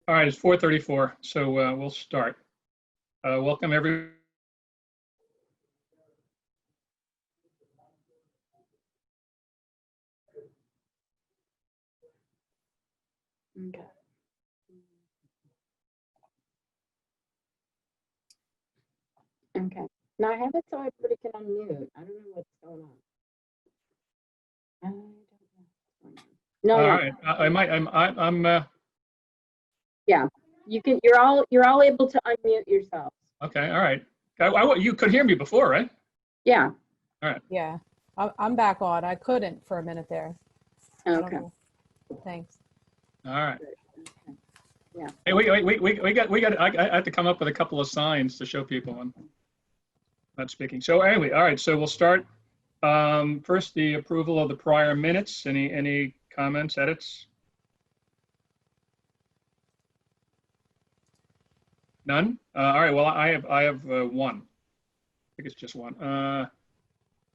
All right, it's 4:34, so we'll start. Welcome everyone. Okay. Okay. Now I have it so everybody can unmute. I don't know what's going on. I don't know what's going on. No, All no. right, I'm Yeah, you can. You're all able to unmute yourselves. okay. All right. You could hear me before, right? Yeah. All right. Yeah, I'm back on. I couldn't for a minute there. I don't Okay. know. Thanks. All right. Okay. Yeah. Hey, we got. I have to come up with a couple of signs to show people I'm not speaking. So anyway, all right. So we'll start. First, the approval of the prior minutes. Any comments, edits? None. All right. Well, I have one. I think it's just one.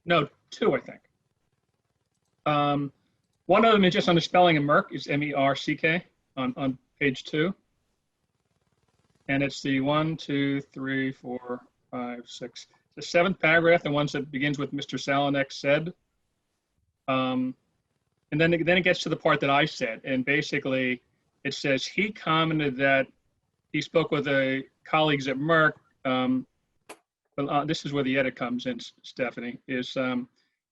No, two, I think. One of them is just on the spelling of Merck, is MERCK on page 2. And it's the 1, 2, 3, 4, 5, 6. The 7th paragraph, the ones that begins with Mr. Salonek said. And then it gets to the part that I said. And basically, it says he commented that he spoke with the colleagues at Merck. But this is where the edit comes in, Stephanie, is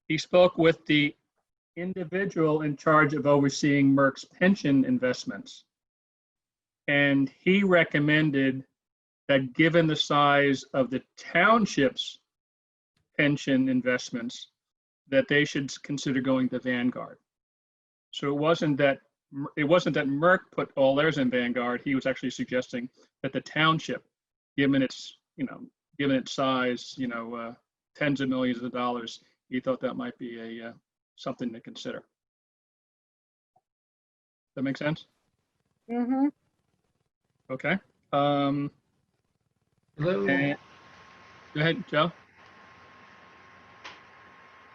he spoke with the individual in charge of overseeing Merck's pension investments. And he recommended that given the size of the township's pension investments, that they should consider going to Vanguard. So it wasn't that Merck put all theirs in Vanguard. He was actually suggesting that the township, given its size, tens of millions of dollars, he thought that might be a something to consider. That make sense? Mm-hmm. Okay. Hello. And, go ahead, Joe.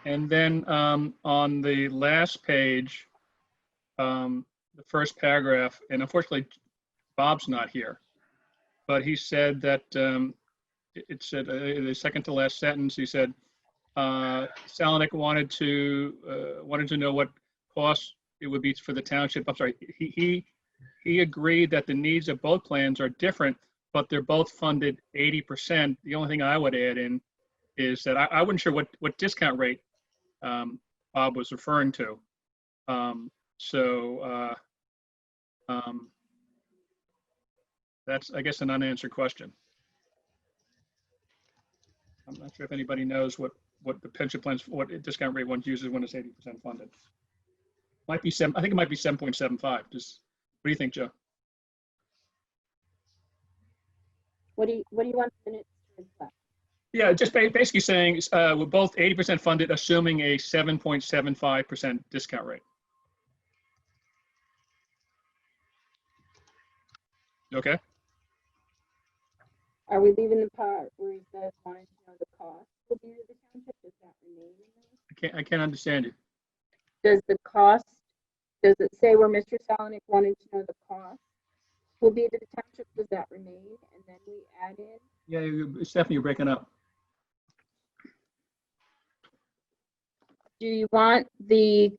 And then on the last page, the first paragraph, and unfortunately, Bob's not here, but he said that it said the second to last sentence. He said Salonek wanted to know what cost it would be for the township. I'm sorry. He agreed that the needs of both plans are different, but they're both funded 80%. The only thing I would add in is that I wasn't sure what discount rate Bob was referring to. That's, I guess, an unanswered question. I'm not sure if anybody knows what the pension plans, what discount rate one uses when it's 80% funded. Might be I think it might be 7.75. Just, what do you think, Joe? What do you want the minutes to reflect? Yeah, just basically saying we're both 80% funded, assuming a 7.75% discount rate. Okay. Are we leaving the part where he says wanted to know the cost will be to the township? Does that remain in there? I can't understand you. Does it say where Mr. Salonek wanted to know the cost will be to the township? Does that remain? And then we add in? Yeah, Stephanie, you're breaking up. Do you want to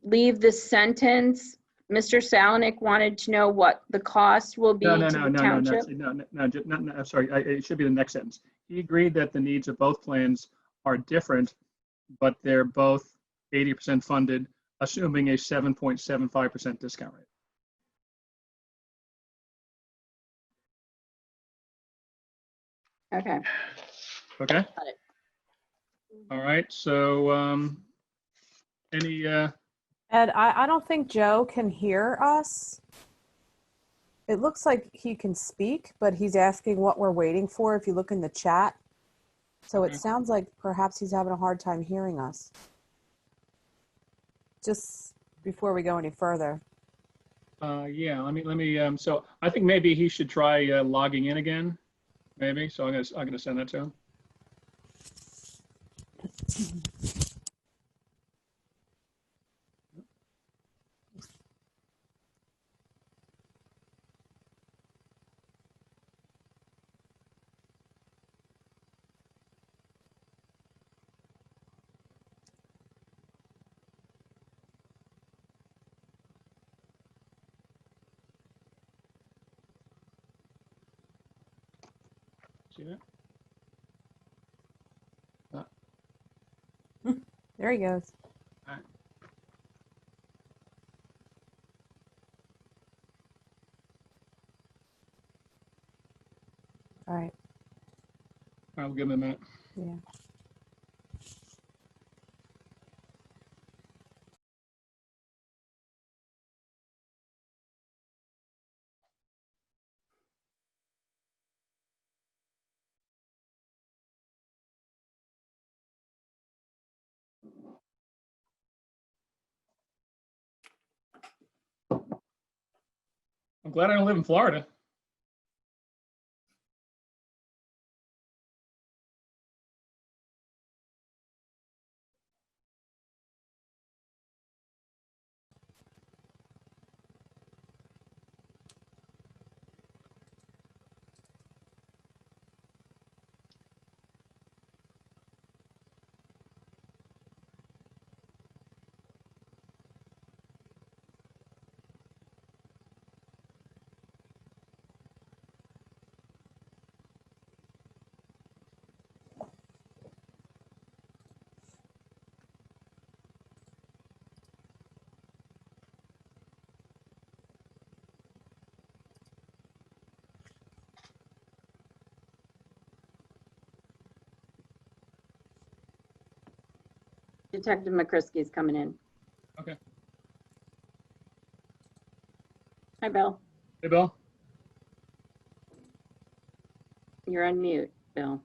leave the sentence? Mr. Salonek wanted to know what the cost will be to the township? No, I'm sorry. It should be the next sentence. He agreed that the needs of both plans are different, but they're both 80% funded, assuming a 7.75% discount rate. Okay. Okay. Got it. All right. So, any? Ed, I don't think Joe can hear us. It looks like he can speak, but he's asking what we're waiting for if you look in the chat. So it sounds like perhaps he's having a hard time hearing us. Just before we go any further. Yeah. Let me. So I think maybe he should try logging in again. Maybe. So I'm gonna send that to him. See that? There he goes. All right. All right. I'll give him a minute. Yeah. I'm glad I don't live in Florida. Detective McCrisky's coming in. Okay. Hi, Bill. Hey, Bill. You're on mute, Bill.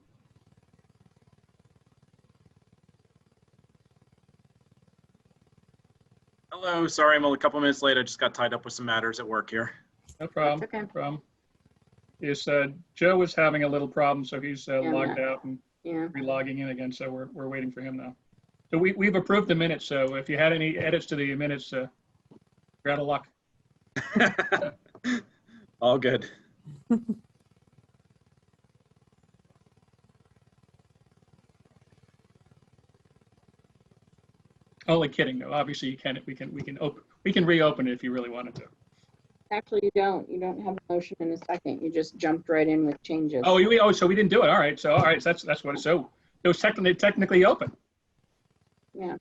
Hello, sorry I'm only a couple minutes late. I just got tied up with some matters at work here. No problem. That's okay. No problem. Is Joe was having a little problem, so he's Yeah, logged out and Yeah. re-logging in again. So we're waiting for him now. So we've approved the minutes. So if you had any edits to the minutes, you're out of luck. All good. Only kidding though. Obviously, we can reopen it if you really wanted to. Actually, you don't. You don't have a motion in a second. You just jumped right in with changes. Oh, so we didn't do it. All right. So that's what. So it was technically open. Yeah.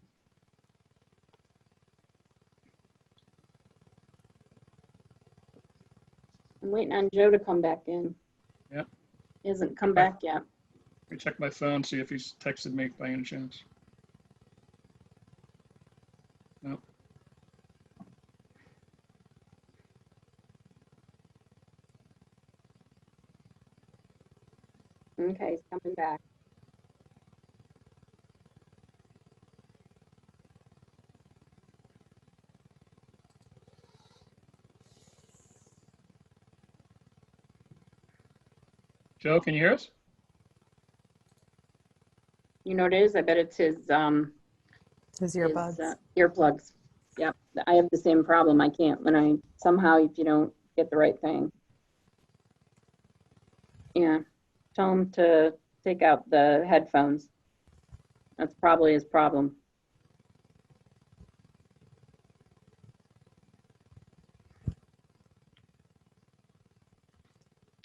I'm waiting on Joe to come back in. Yep. He hasn't come back yet. Let me check my phone, see if he's texted me by any chance. No. Okay, he's coming back. Joe, can you hear us? You know what it is? I bet it's his His earbuds. earplugs. Yep. I have the same problem. I can't when I somehow if you don't get the right thing. Yeah. Tell him to take out the headphones. That's probably his problem.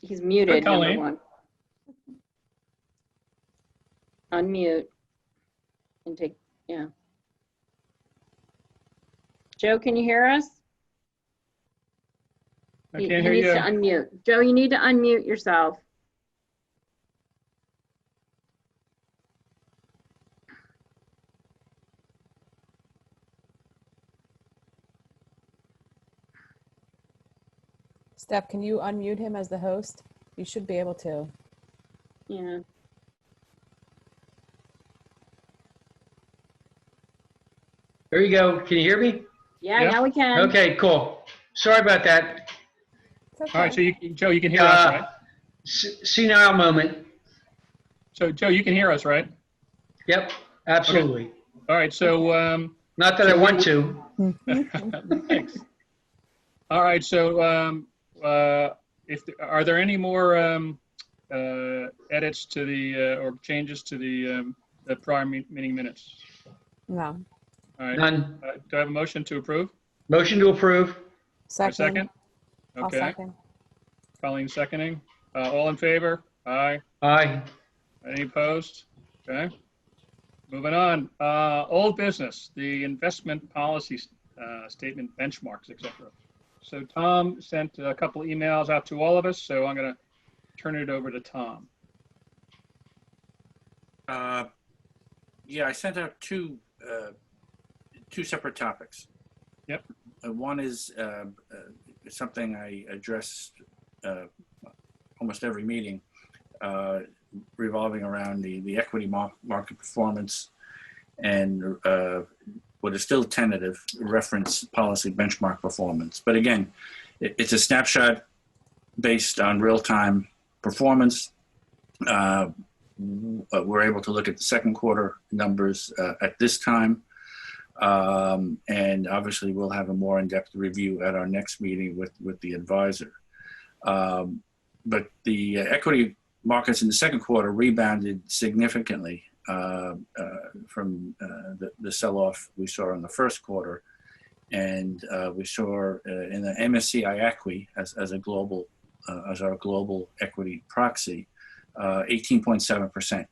He's muted, number Colleen. one. Unmute and take, yeah. Joe, can you hear us? I He can't hear needs you. to unmute. Joe, you need to unmute yourself. Steph, can you unmute him as the host? You should be able to. Yeah. There you go. Can you hear me? Yeah, Yeah. now we can. Okay, cool. Sorry about that. It's okay. All right. So Joe, you can hear us, right? Senile moment. So Joe, you can hear us, right? Yep, absolutely. All right. So Not that I want to. thanks. All right. So are there any more edits to the or changes to the prior meeting minutes? No. All right. None. Do I have a motion to approve? Motion to approve. A second? I'll Okay. second. Colleen seconding. All in favor? Aye. Aye. Any opposed? Okay. Moving on. Old business, the investment policy statement benchmarks, etc. So Tom sent a couple emails out to all of us, so I'm going to turn it over to Tom. Yeah, I sent out two separate topics. Yep. One is something I address almost every meeting, revolving around the equity market performance and what is still tentative reference policy benchmark performance. But again, it's a snapshot based on real-time performance. We're able to look at the second quarter numbers at this time. And obviously we'll have a more in-depth review at our next meeting with the advisor. But the equity markets in the second quarter rebounded significantly from the sell-off we saw in the first quarter. And we saw in the MSCI ACWI as a global, as our global equity proxy, 18.7%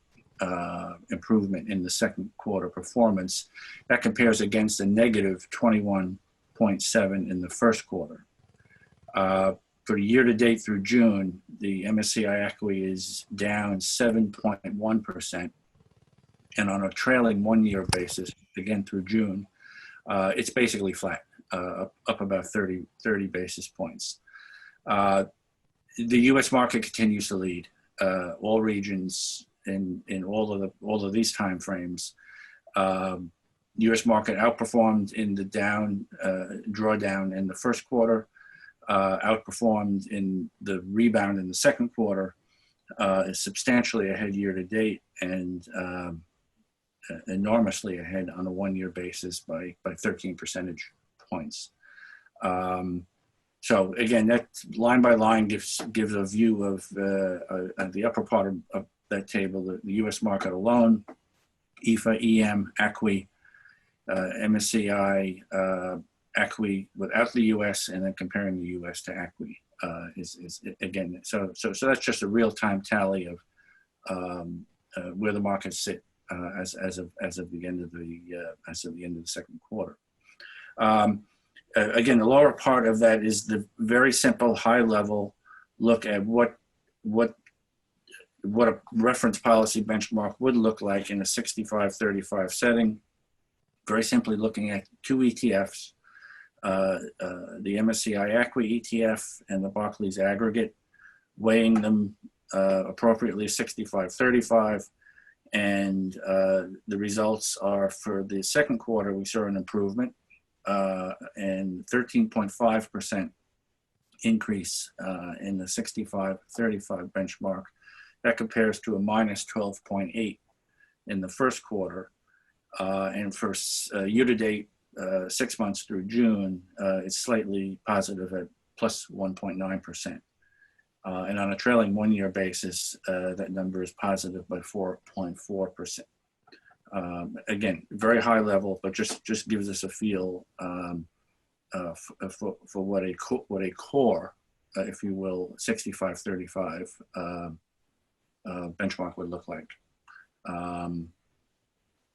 improvement in the second quarter performance. That compares against a negative 21.7 in the first quarter. For year to date through June, the MSCI ACWI is down 7.1%. And on a trailing 1 year basis, again through June, it's basically flat, up about 30 basis points. The US market continues to lead all regions in all of these time frames. US market outperformed in the drawdown in the first quarter, outperformed in the rebound in the second quarter, is substantially ahead year to date, and enormously ahead on a 1 year basis by 13 percentage points. So again, that line by line gives a view of the upper part of that table, the US market alone, EFA, EM, ACWI, MSCI, ACWI without the US, and then comparing the US to ACWI is again, so that's just a real-time tally of where the markets sit as of the end of the second quarter. Again, the lower part of that is the very simple high-level look at what a reference policy benchmark would look like in a 65-35 setting. Very simply looking at two ETFs, the MSCI ACWI ETF and the Barclays Aggregate, weighing them appropriately 65-35. And the results are for the second quarter, we saw an improvement and 13.5% increase in the 65-35 benchmark. That compares to a minus 12.8 in the first quarter. And for year-to-date, 6 months through June, it's slightly positive at plus 1.9%. And on a trailing 1 year basis, that number is positive by 4.4%. Again, very high level, but just gives us a feel for what a core, if you will, 65-35 benchmark would look like.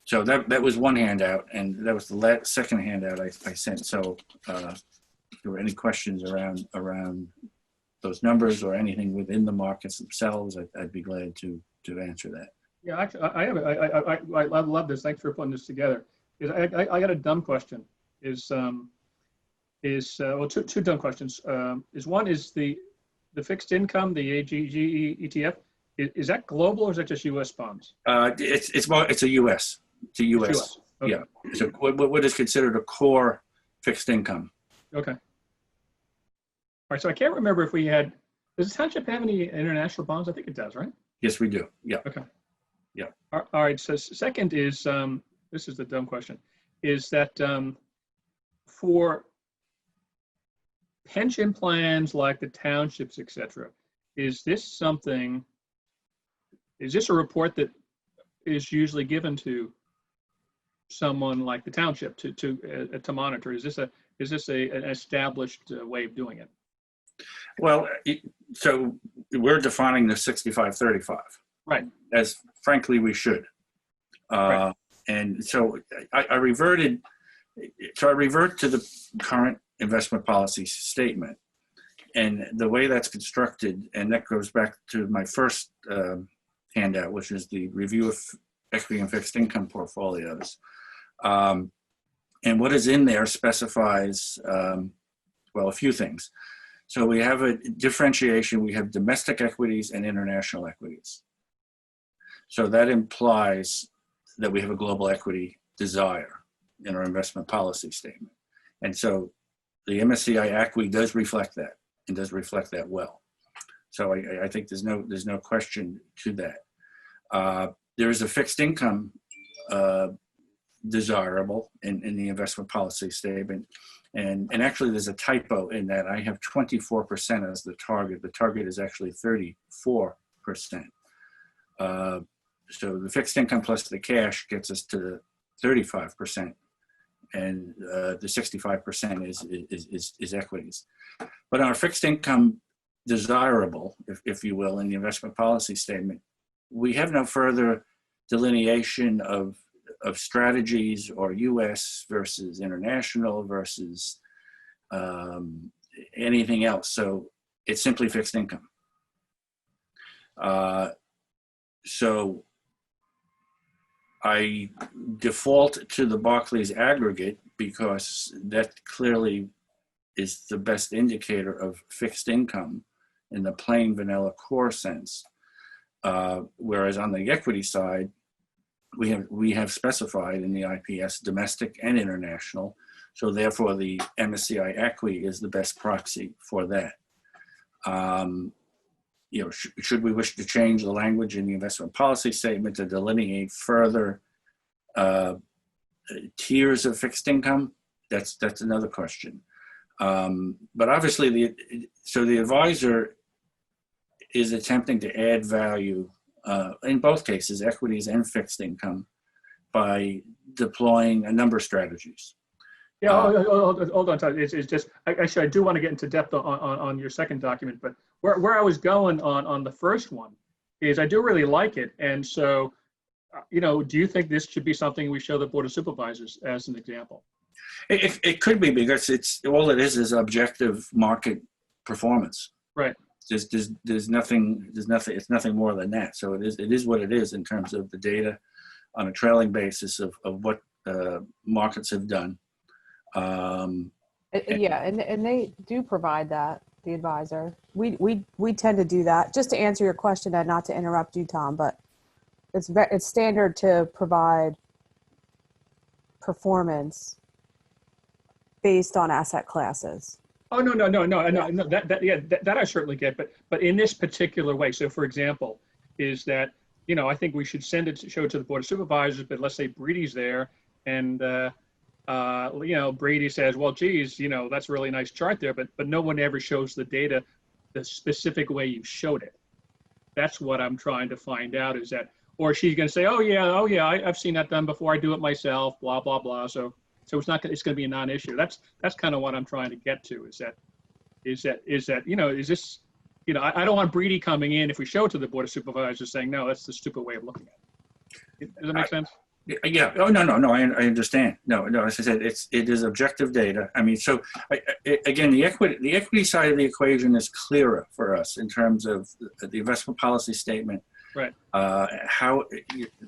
So that was one handout, and that was the second handout I sent. So if there were any questions around those numbers or anything within the markets themselves, I'd be glad to answer that. Yeah, actually, I love this. Thanks for putting this together. I got a dumb question. Well, two dumb questions. One is the fixed income, the AGG ETF. Is that global or is that just U.S. bonds? It's a U.S. It's a U.S. Okay. Yeah. So what is considered a core fixed income? Okay. All right. So I can't remember if we had. Does the township have any international bonds? I think it does, right? Yes, we do. Yeah. Okay. Yeah. All right. So second is this is the dumb question, is that for pension plans like the townships, et cetera, is this a report that is usually given to someone like the township to monitor? Is this an established way of doing it? Well, so we're defining the 65-35. Right. As frankly we should. Right. And so I revert to the current investment policy statement. And the way that's constructed, and that goes back to my first handout, which is the review of equity and fixed income portfolios. And what is in there specifies, well, a few things. So we have a differentiation. We have domestic equities and international equities. So that implies that we have a global equity desire in our investment policy statement. And so the MSCI ACWI does reflect that, and does reflect that well. So I think there's no question to that. There is a fixed income desirable in the investment policy statement. And actually there's a typo in that. I have 24% as the target. The target is actually 34%. So the fixed income plus the cash gets us to the 35%, and the 65% is equities. But our fixed income desirable, if you will, in the investment policy statement, we have no further delineation of strategies or U.S. versus international versus anything else. So it's simply fixed income. So I default to the Barclays aggregate because that clearly is the best indicator of fixed income in the plain vanilla core sense. Whereas on the equity side, we have specified in the IPS domestic and international. So therefore the MSCI ACWI is the best proxy for that. You know, should we wish to change the language in the investment policy statement to delineate further tiers of fixed income? That's another question. But obviously, the advisor is attempting to add value in both cases, equities and fixed income, by deploying a number of strategies. Yeah, hold on, Todd. It's just, actually, I do want to get into depth on your second document, but where I was going on the first one is I do really like it. And so, you know, do you think this should be something we show the Board of Supervisors as an example? It could be, because it's all it is objective market performance. Right. There's nothing, it's nothing more than that. So it is what it is in terms of the data on a trailing basis of what markets have done. Yeah, and they do provide that, the advisor. We tend to do that. Just to answer your question, and not to interrupt you, Tom, but it's standard to provide performance based on asset classes. Oh, no, that I certainly get, but in this particular way. So, for example, is that, you know, I think we should show it to the Board of Supervisors, but let's say Brady's there, and you know, Brady says, well, geez, you know, that's a really nice chart there, but no one ever shows the data the specific way you showed it. That's what I'm trying to find out, is that, or she's going to say, oh yeah, I've seen that done before. I do it myself, blah, blah, blah. So it's not, it's going to be a non-issue. That's kind of what I'm trying to get to, is that, you know, is this, you know, I don't want Brady coming in, if we show it to the Board of Supervisors, saying, no, that's the stupid way of looking at it. Does that make sense? Yeah. Oh, no. I understand. No. As I said, it is objective data. I mean, so again, the equity side of the equation is clearer for us in terms of the investment policy statement. Right.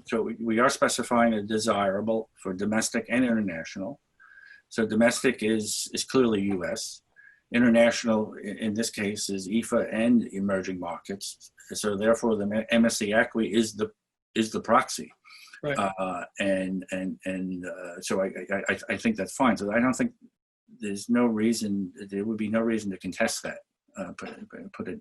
So we are specifying a desirable for domestic and international. So domestic is clearly U.S. International, in this case, is IFA and emerging markets. So therefore, the MSCI ACWI is the proxy. Right. So I think that's fine. So I don't think there would be no reason to contest that. Put it.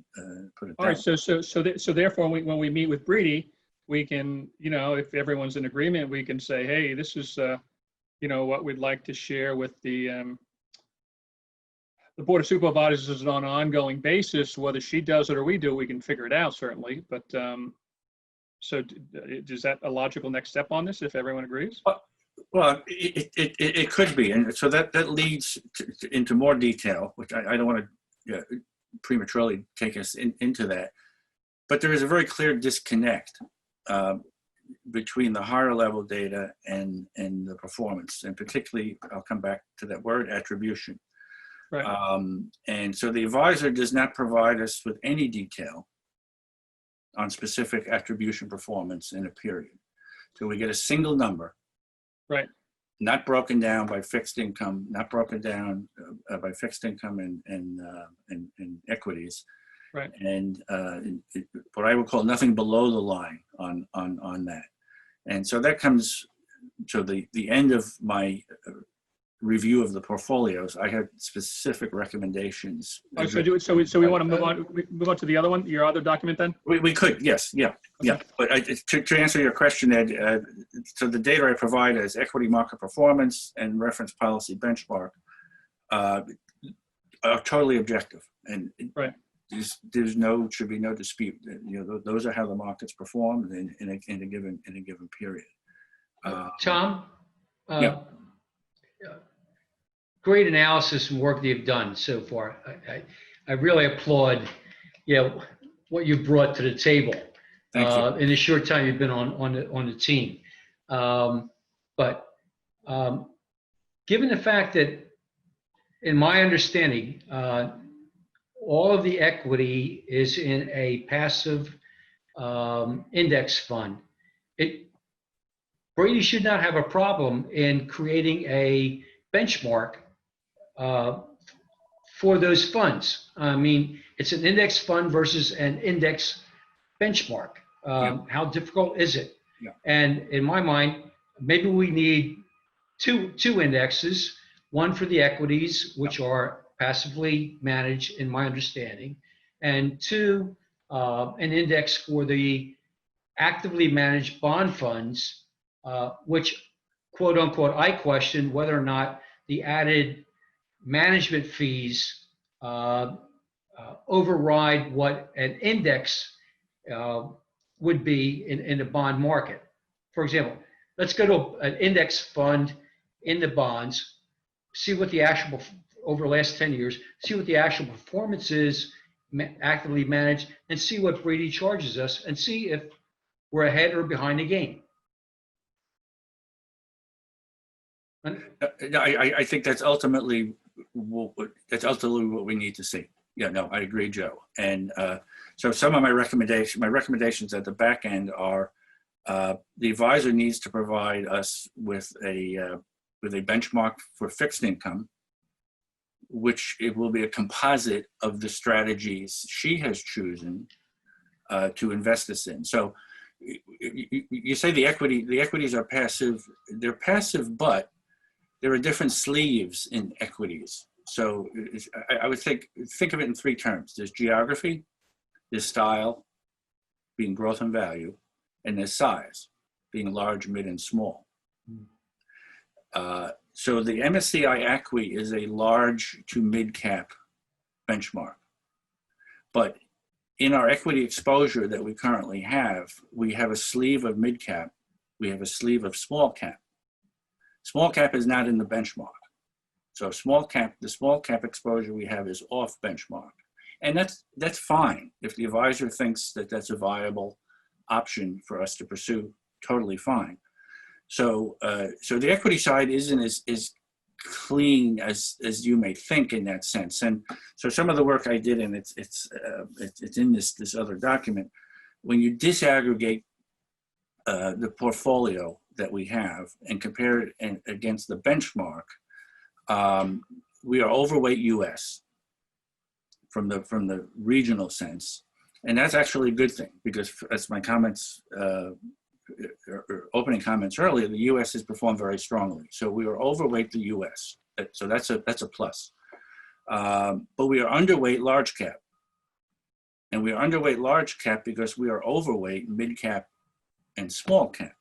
All right. So therefore, when we meet with Brady, we can, you know, if everyone's in agreement, we can say, hey, this is, you know, what we'd like to share with the Board of Supervisors on an ongoing basis. Whether she does it or we do, we can figure it out, certainly. But so is that a logical next step on this, if everyone agrees? Well, it could be, and so that leads into more detail, which I don't want to prematurely take us into that. But there is a very clear disconnect between the higher level data and the performance, and particularly, I'll come back to that word, attribution. Right. And so the advisor does not provide us with any detail on specific attribution performance in a period. So we get a single number. Right. Not broken down by fixed income, not broken down by fixed income and equities. Right. And what I would call nothing below the line on that. And so that comes to the end of my review of the portfolios. I had specific recommendations. Oh, so we want to move on to the other one, your other document then? We could, yes, yeah. But to answer your question, Ed, so the data I provide as equity market performance and reference policy benchmark are totally objective, and right. Should be no dispute. Those are how the markets perform in a given period. Tom, yeah. Great analysis and work that you've done so far. I really applaud, what you brought to the table. Thank you. In the short time you've been on the team. But given the fact that, in my understanding, all of the equity is in a passive index fund, Brady should not have a problem in creating a benchmark for those funds. I mean, it's an index fund versus an index benchmark. How difficult is it? Yeah. And in my mind, maybe we need two indexes, one for the equities, which are passively managed in my understanding, and two, an index for the actively managed bond funds, which, quote unquote, I question whether or not the added management fees override what an index would be in the bond market. For example, let's go to an index fund in the bonds, see what the actual, over the last 10 years, see what the actual performance is actively managed, and see what Brady charges us, and see if we're ahead or behind the game. I think that's ultimately what we need to see. Yeah, no, I agree, Joe. And so some of my recommendations at the back end are the advisor needs to provide us with a benchmark for fixed income, which it will be a composite of the strategies she has chosen to invest this in. So you say the equities are passive. They're passive, but there are different sleeves in equities. So I would think of it in three terms. There's geography, there's style, being growth and value, and there's size, being large, mid, and small. So the MSCI ACWI is a large to mid cap benchmark. But in our equity exposure that we currently have, we have a sleeve of mid cap, we have a sleeve of small cap. Small cap is not in the benchmark. So the small cap exposure we have is off benchmark. And that's fine. If the advisor thinks that that's a viable option for us to pursue, totally fine. So the equity side isn't as clean as you may think in that sense. And so some of the work I did, and it's in this other document, when you disaggregate the portfolio that we have and compare it against the benchmark, we are overweight U.S. from the regional sense, and that's actually a good thing because, as my comments, opening comments earlier, the U.S. has performed very strongly. So we are overweight the U.S. So that's a plus. But we are underweight large cap, and we are underweight large cap because we are overweight mid cap and small cap,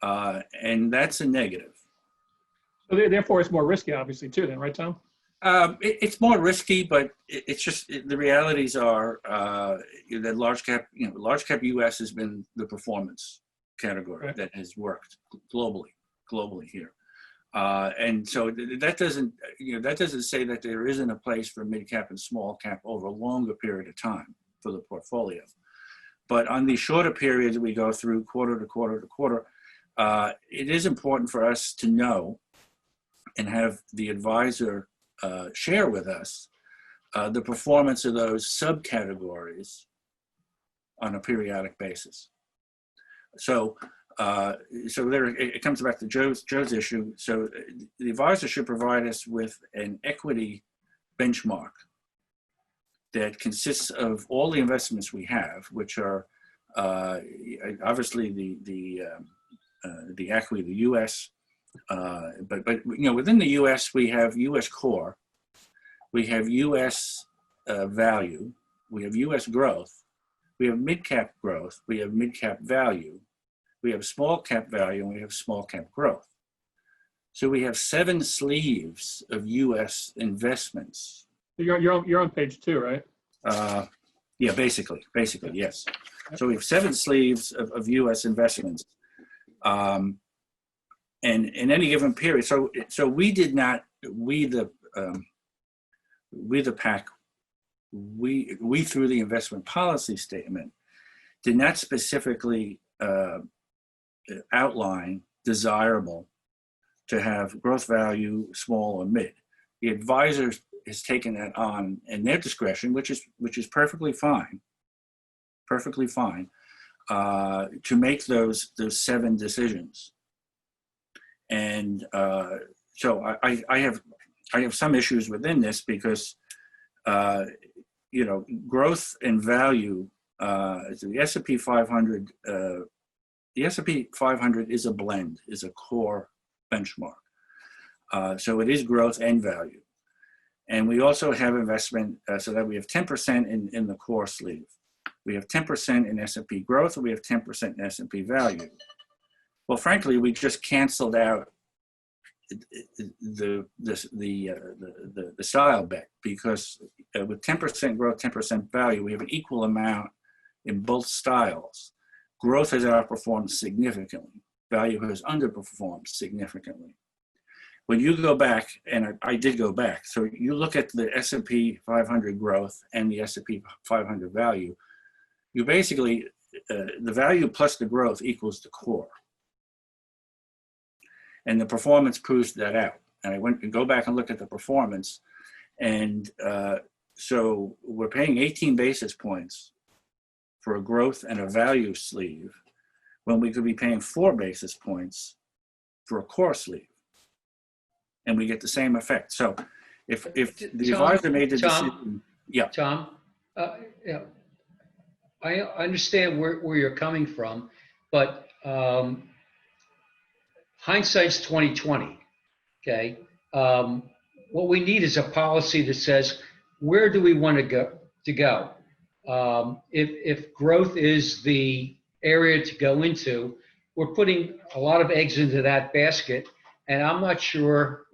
and that's a negative. So therefore, it's more risky, obviously, too. Then, right, Tom? It's more risky, but it's just the realities are that large cap U.S. has been the performance category that has worked globally here. And so that doesn't, that doesn't say that there isn't a place for mid cap and small cap over a longer period of time for the portfolio. But on the shorter periods we go through quarter to quarter to quarter, it is important for us to know and have the advisor share with us the performance of those subcategories on a periodic basis. So, there it comes back to Joe's issue. So the advisor should provide us with an equity benchmark that consists of all the investments we have, which are obviously the equity, the U.S. But within the U.S. we have U.S. core, we have U.S. Value, we have U.S. growth, we have mid-cap growth, we have mid-cap value, we have small cap value, and we have small cap growth. So we have 7 sleeves of U.S. investments. You're on page 2, right? Yeah, basically, yes. So we have 7 sleeves of U.S. investments. And in any given period, so we did not, we the PAC, we through the investment policy statement did not specifically outline desirable to have growth value small or mid. The advisor has taken that on in their discretion, which is perfectly fine, to make those 7 decisions. And so I have some issues within this because growth and value. The S&P 500. The S&P 500 is a blend, is a core benchmark. So it is growth and value. And we also have investment so that we have 10% in the core sleeve. We have 10% in S&P growth, and we have 10% in S&P value. Well, frankly, we just canceled out the style bet because with 10% growth, 10% value, we have an equal amount in both styles. Growth has outperformed significantly. Value has underperformed significantly. When you go back, and I did go back, so you look at the S&P 500 growth and the S&P 500 value, you basically, the value plus the growth equals the core. And the performance proves that out. And I went and go back and look at the performance. And so we're paying 18 basis points for a growth and a value sleeve when we could be paying 4 basis points for a core sleeve. And we get the same effect. So if the advisor made the decision, yeah. Tom, I understand where you're coming from, but hindsight's 20/20. Okay, what we need is a policy that says where do we want to go. If growth is the area to go into, we're putting a lot of eggs into that basket, and I'm not sure,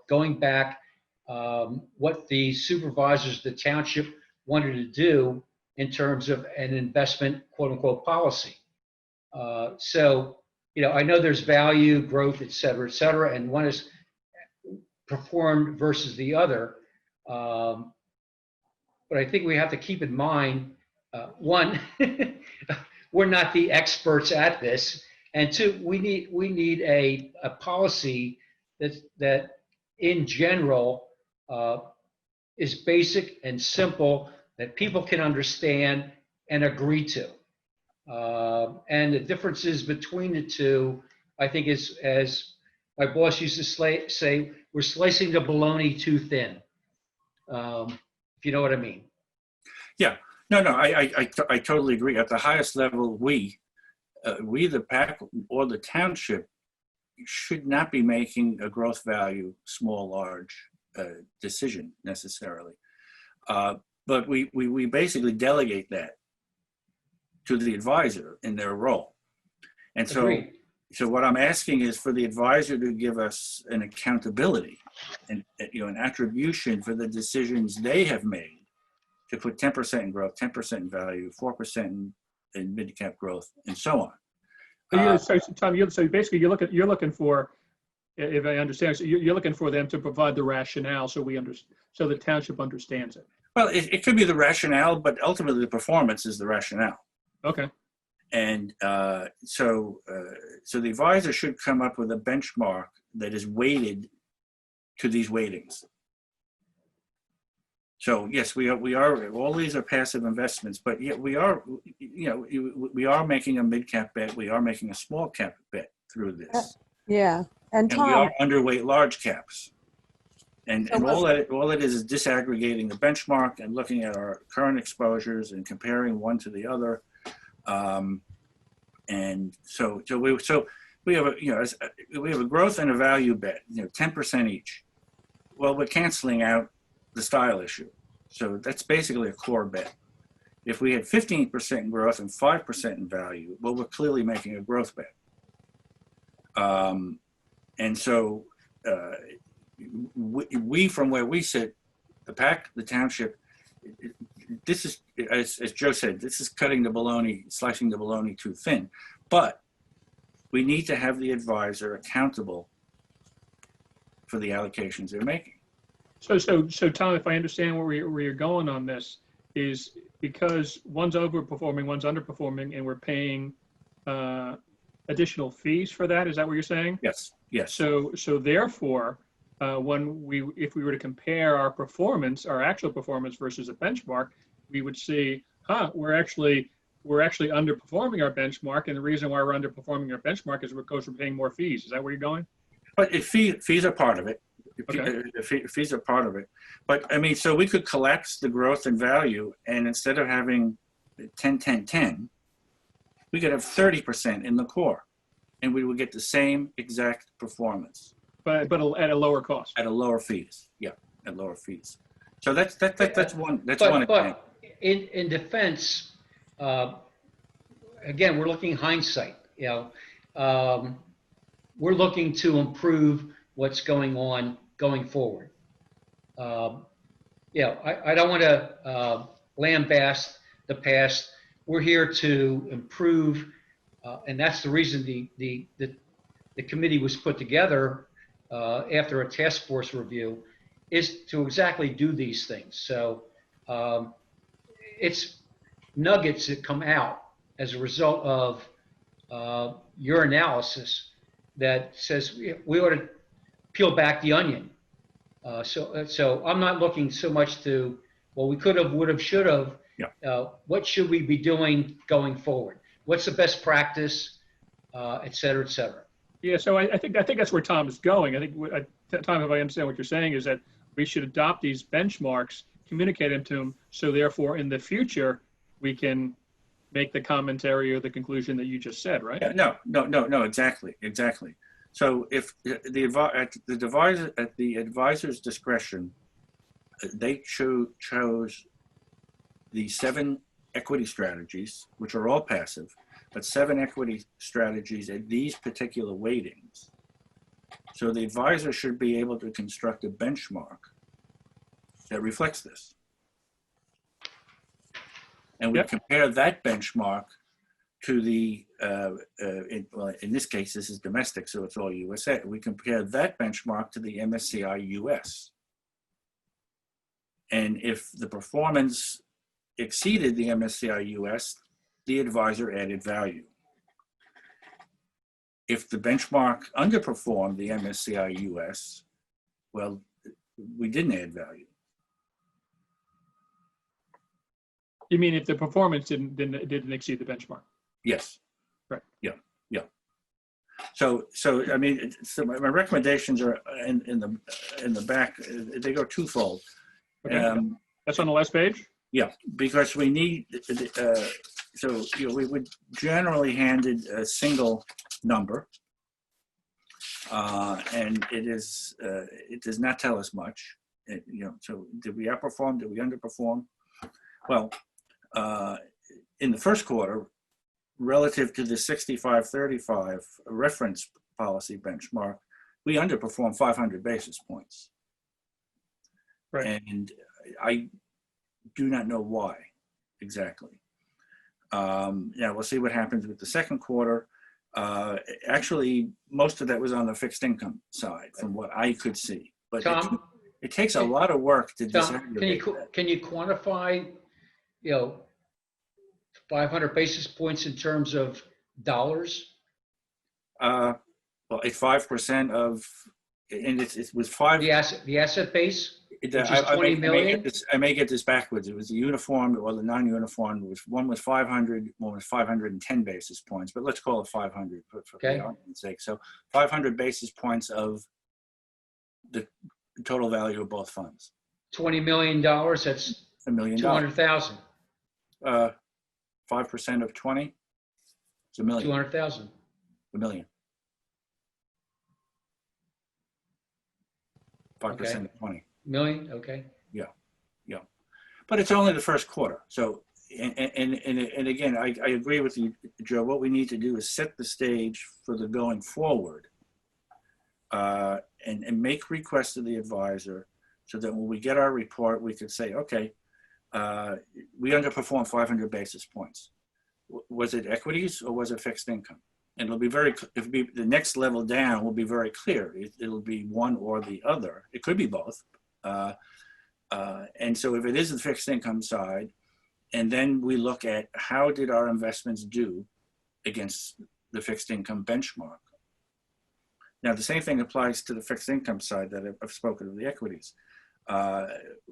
going back, what the supervisors, the township wanted to do in terms of an investment, quote unquote, policy. So, I know there's value, growth, et cetera, and one is performed versus the other. But I think we have to keep in mind, one, we're not the experts at this, and 2, we need a policy that in general is basic and simple, that people can understand and agree to. And the differences between the two, I think, is, as my boss used to say, we're slicing the bologna too thin. If you know what I mean. Yeah, no, I totally agree. At the highest level, we the PAC or the township should not be making a growth value small, large decision necessarily. But we basically delegate that to the advisor in their role. And so, Agreed. So what I'm asking is for the advisor to give us an accountability and an attribution for the decisions they have made to put 10% in growth, 10% in value, 4% in mid-cap growth, and so on. So Tom, so basically you're looking for if I understand, so you're looking for them to provide the rationale so so the township understands it. Well, it could be the rationale, but ultimately the performance is the rationale. Okay. And so the advisor should come up with a benchmark that is weighted to these weightings. So yes, we are, all these are passive investments, but yet we are, we are making a mid-cap bet, we are making a small cap bet through this. Yeah. And And we Tom, are underweight large caps. And So all it is disaggregating the benchmark and looking at our current exposures and comparing one to the other. And so we have a growth and a value bet, 10% each. Well, we're canceling out the style issue. So that's basically a core bet. If we had 15% growth and 5% in value, well, we're clearly making a growth bet. And so we, from where we sit, the township, this is, as Joe said, this is cutting the bologna, slicing the bologna too thin. But we need to have the advisor accountable for the allocations they're making. So Tom, if I understand where you're going on this, is because one's overperforming, one's underperforming, and we're paying additional fees for that. Is that what you're saying? Yes. Yes. So therefore, if we were to compare our performance, our actual performance versus a benchmark, we would see, we're actually underperforming our benchmark, and the reason why we're underperforming our benchmark is because we're paying more fees. Is that where you're going? But fees are part of it. Okay. Fees are part of it. But I mean, so we could collapse the growth and value, and instead of having 10, 10, 10, we could have 30% in the core, and we would get the same exact performance. But at a lower cost. At a lower fees. Yeah, at lower fees. So that's one. That's one example. But in defense, again, we're looking hindsight. We're looking to improve what's going on going forward. I don't want to lambaste the past. We're here to improve, and that's the reason the committee was put together after a task force review, is to exactly do these things. So it's nuggets that come out as a result of your analysis that says we ought to peel back the onion. So I'm not looking so much to, well, we could have, would have, should have. Yeah. What should we be doing going forward? What's the best practice, et cetera, et cetera. Yeah, so I think that's where Tom is going. I think, Tom, if I understand what you're saying, is that we should adopt these benchmarks, communicate them to them, so therefore in the future we can make the commentary or the conclusion that you just said, right? Yeah, no, exactly. So if at the advisor's discretion, they chose the 7 equity strategies, which are all passive, but 7 equity strategies at these particular weightings. So the advisor should be able to construct a benchmark that reflects this. And we compare that benchmark to the, in this case, this is domestic, so it's all USA. We compare that benchmark to the MSCI US. And if the performance exceeded the MSCI US, the advisor added value. If the benchmark underperformed the MSCI US, well, we didn't add value. You mean if the performance didn't exceed the benchmark? Yes. Right. Yeah. So I mean, so my recommendations are in the back. They go twofold. Okay. That's on the last page? Yeah, because we need, we would generally handed a single number, and it does not tell us much. So did we outperform? Did we underperform? Well, in the first quarter, relative to the 65-35 reference policy benchmark, we underperformed 500 basis points. Right. And I do not know why exactly. We'll see what happens with the second quarter. Actually, most of that was on the fixed income side, from what I could see. But Tom, it takes a lot of work to Tom, disaggregate. can you quantify, 500 basis points in terms of dollars? Well, it's 5% of, and it was five. The asset base, which is I 20 may million? get this backwards. It was the uniform, or the non-uniform. One was 500, one was 510 basis points. But let's call it 500 for Okay. the argument's sake. So 500 basis points of the total value of both funds. $20 million, that's $1 million. 200,000. 5% of 20. It's $1 million. 200,000. $1 million. 5% Okay. of 20. Million, okay. But it's only the first quarter. So, and again, I agree with you, Joe. What we need to do is set the stage for the going forward, and make requests to the advisor, so that when we get our report, we could say, okay, we underperformed 500 basis points. Was it equities or was it fixed income? And it'll be the next level down will be very clear. It'll be one or the other. It could be both. And so if it is the fixed income side, and then we look at how did our investments do against the fixed income benchmark. Now, the same thing applies to the fixed income side that I've spoken of the equities.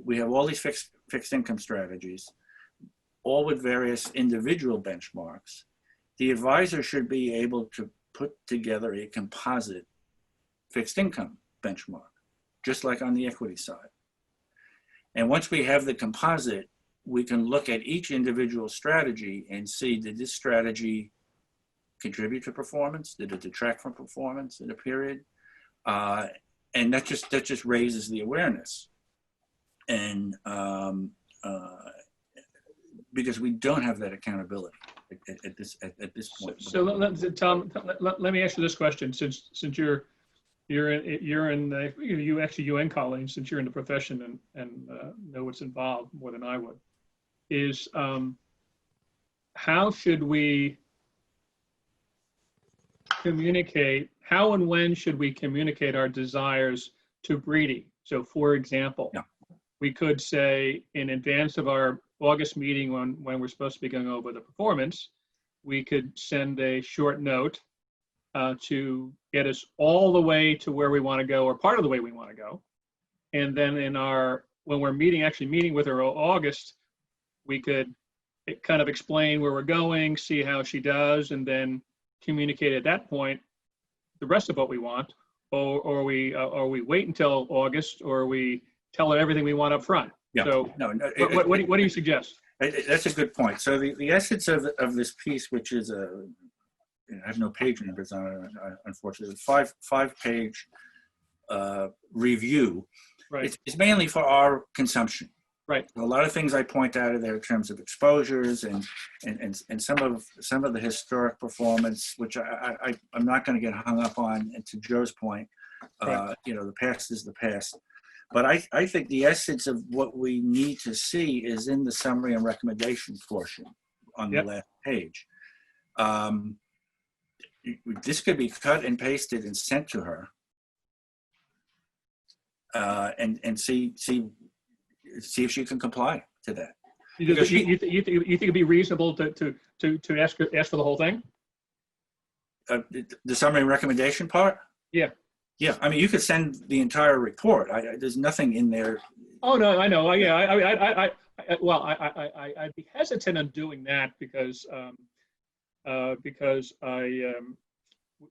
We have all these fixed income strategies, all with various individual benchmarks. The advisor should be able to put together a composite fixed income benchmark, just like on the equity side. And once we have the composite, we can look at each individual strategy and see, did this strategy contribute to performance? Did it detract from performance in a period? And that just raises the awareness. And because we don't have that accountability at this point. So Tom, let me ask you this question, since you're in the, you actually, you and Colleen, since you're in the profession and know what's involved more than I would, is how should we communicate, how and when should we communicate our desires to Breedy? So for example, we could say in advance of our August meeting when we're supposed to be going over the performance, we could send a short note to get us all the way to where we want to go, or part of the way we want to go. And then when we're meeting with her in August, we could kind of explain where we're going, see how she does, and then communicate at that point the rest of what we want, or we wait until August, or we tell her everything we want up front. Yeah. So no, what do you suggest? That's a good point. So the essence of this piece, which is I have no page numbers on it, unfortunately, five-page review. Right. It's mainly for our consumption. Right. A lot of things I point out of there in terms of exposures and some of the historic performance, which I'm not going to get hung up on. And to Joe's point, Right. The past is the past. But I think the essence of what we need to see is in the summary and recommendation portion on the last page. This could be cut and pasted and sent to her, and see if she can comply to that. You think it'd be reasonable to ask for the whole thing? The summary and recommendation part? Yeah. Yeah, I mean, you could send the entire report. There's nothing in there. Oh no, I know. Yeah, I'd be hesitant on doing that because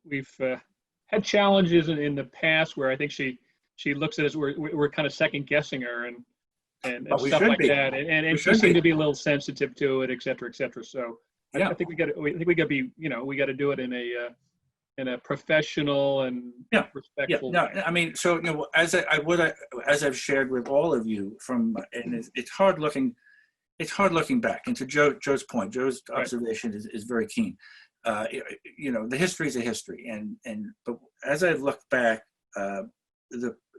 we've had challenges in the past where I think she looks at us, we're kind of second guessing her and stuff like that, and she seemed to be a little sensitive to it, et cetera. So Yeah. I think we got to be, we got to do it in a professional and respectful No, way. I mean, so as I've shared with all of you, and it's hard looking back. And to Joe's point, Joe's observation is very keen. The history is a history, but as I've looked back,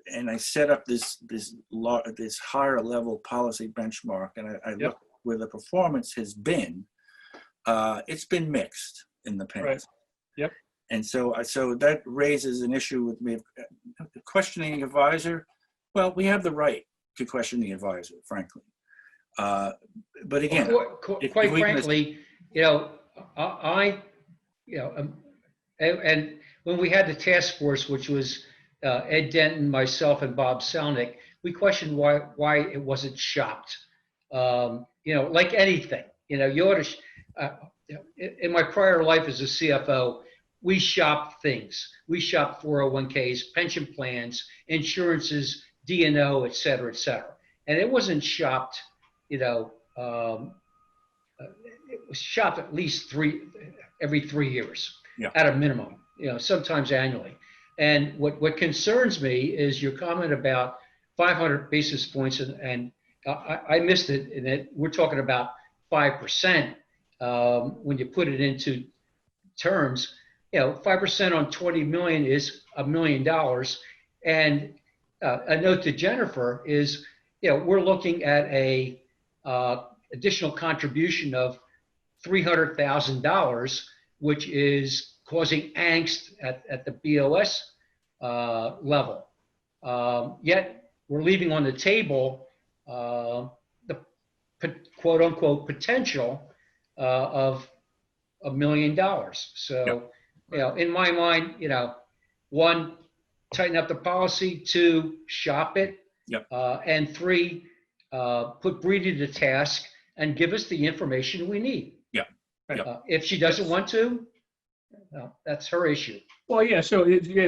and I set up this higher level policy benchmark, and I look where the performance has been. It's been mixed in the past. Right. Yep. And so that raises an issue with me. Questioning the advisor, well, we have the right to question the advisor, frankly. But again, Quite frankly, you know, you know, and when we had the task force, which was Ed Denton, myself, and Bob Selnick, we questioned why it wasn't shopped. You know, like anything, you know, you ought to. In my prior life as a CFO, we shopped things. We shopped 401ks, pension plans, insurances, D&O, et cetera, et cetera. And it wasn't shopped, you know, it was shopped at least every 3 years, at a minimum, you know, sometimes annually. And what concerns me is your comment about 500 basis points, and I missed it, in that we're talking about 5% when you put it into terms. You know, 5% on 20 million is $1 million. And a note to Jennifer is, you know, we're looking at a additional contribution of $300,000, which is causing angst at the BOS level. Yet we're leaving on the table the quote unquote potential of $1 million. So, you know, in my mind, you know, one, tighten up the policy; two, shop it; and three, put Brady to task and give us the information we need. If she doesn't want to, well, that's her issue. Well, yeah. So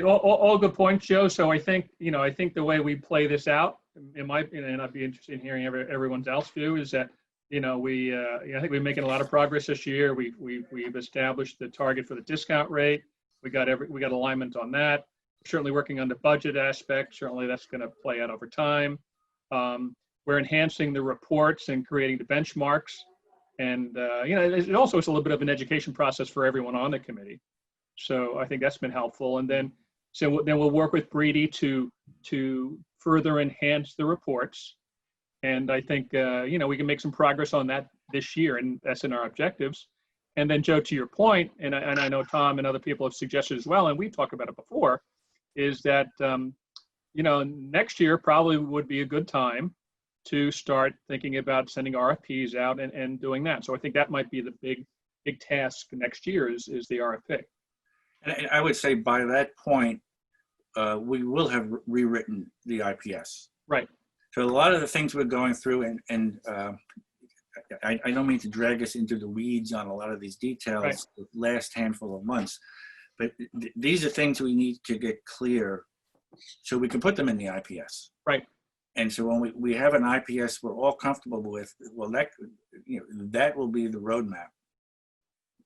all good points, Joe. So I think, you know, I think the way we play this out, in my opinion, and I'd be interested in hearing everyone's else view, is that, you know, I think we're making a lot of progress this year. We've established the target for the discount rate. We got alignment on that. Certainly working on the budget aspect. Certainly that's going to play out over time. We're enhancing the reports and creating the benchmarks. And, you know, it also is a little bit of an education process for everyone on the committee. So I think that's been helpful. And then we'll work with Brady to further enhance the reports. And I think, you know, we can make some progress on that this year, and that's in our objectives. And then, Joe, to your point, and I know Tom and other people have suggested as well, and we talked about it before, is that, you know, next year probably would be a good time to start thinking about sending RFPs out and doing that. So I think that might be the big task next year is the RFP. And I would say by that point, we will have rewritten the IPS. Right. So a lot of the things we're going through, and I don't mean to drag us into the weeds on a lot of these details the last handful of months, but these are things we need to get clear so we can put them in the IPS. Right. And so when we have an IPS we're all comfortable with, well, that, you know, that will be the roadmap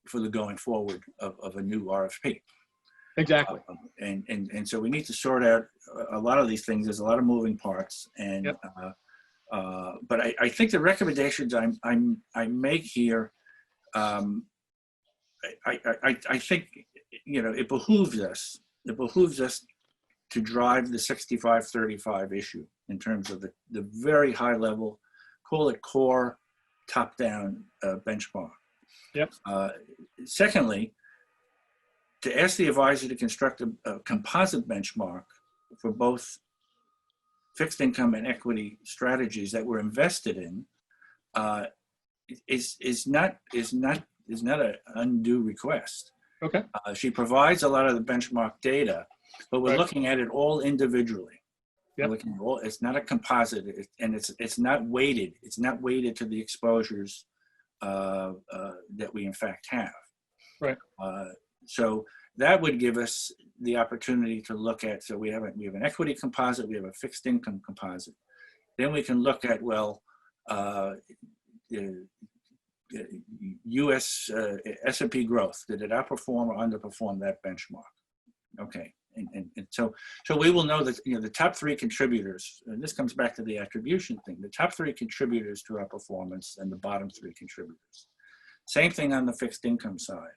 for the going forward of a new RFP. Exactly. And so we need to sort out a lot of these things. There's a lot of moving parts, and but I think the recommendations I make here, I think, you know, it behooves us to drive the 65-35 issue in terms of the very high level, call it core, top-down benchmark. Yep. Secondly, to ask the advisor to construct a composite benchmark for both fixed income and equity strategies that we're invested in is not an undue request. Okay. She provides a lot of the benchmark data, but we're looking at it all individually. Yep. Looking at all, it's not a composite, and it's not weighted. It's not weighted to the exposures that we in fact have. Right. So that would give us the opportunity to look at. So we have an equity composite. We have a fixed income composite. Then we can look at, well, U.S. S&P growth. Did it outperform or underperform that benchmark? Okay. And so we will know that, you know, the top three contributors, and this comes back to the attribution thing, the top three contributors to our performance and the bottom three contributors. Same thing on the fixed income side.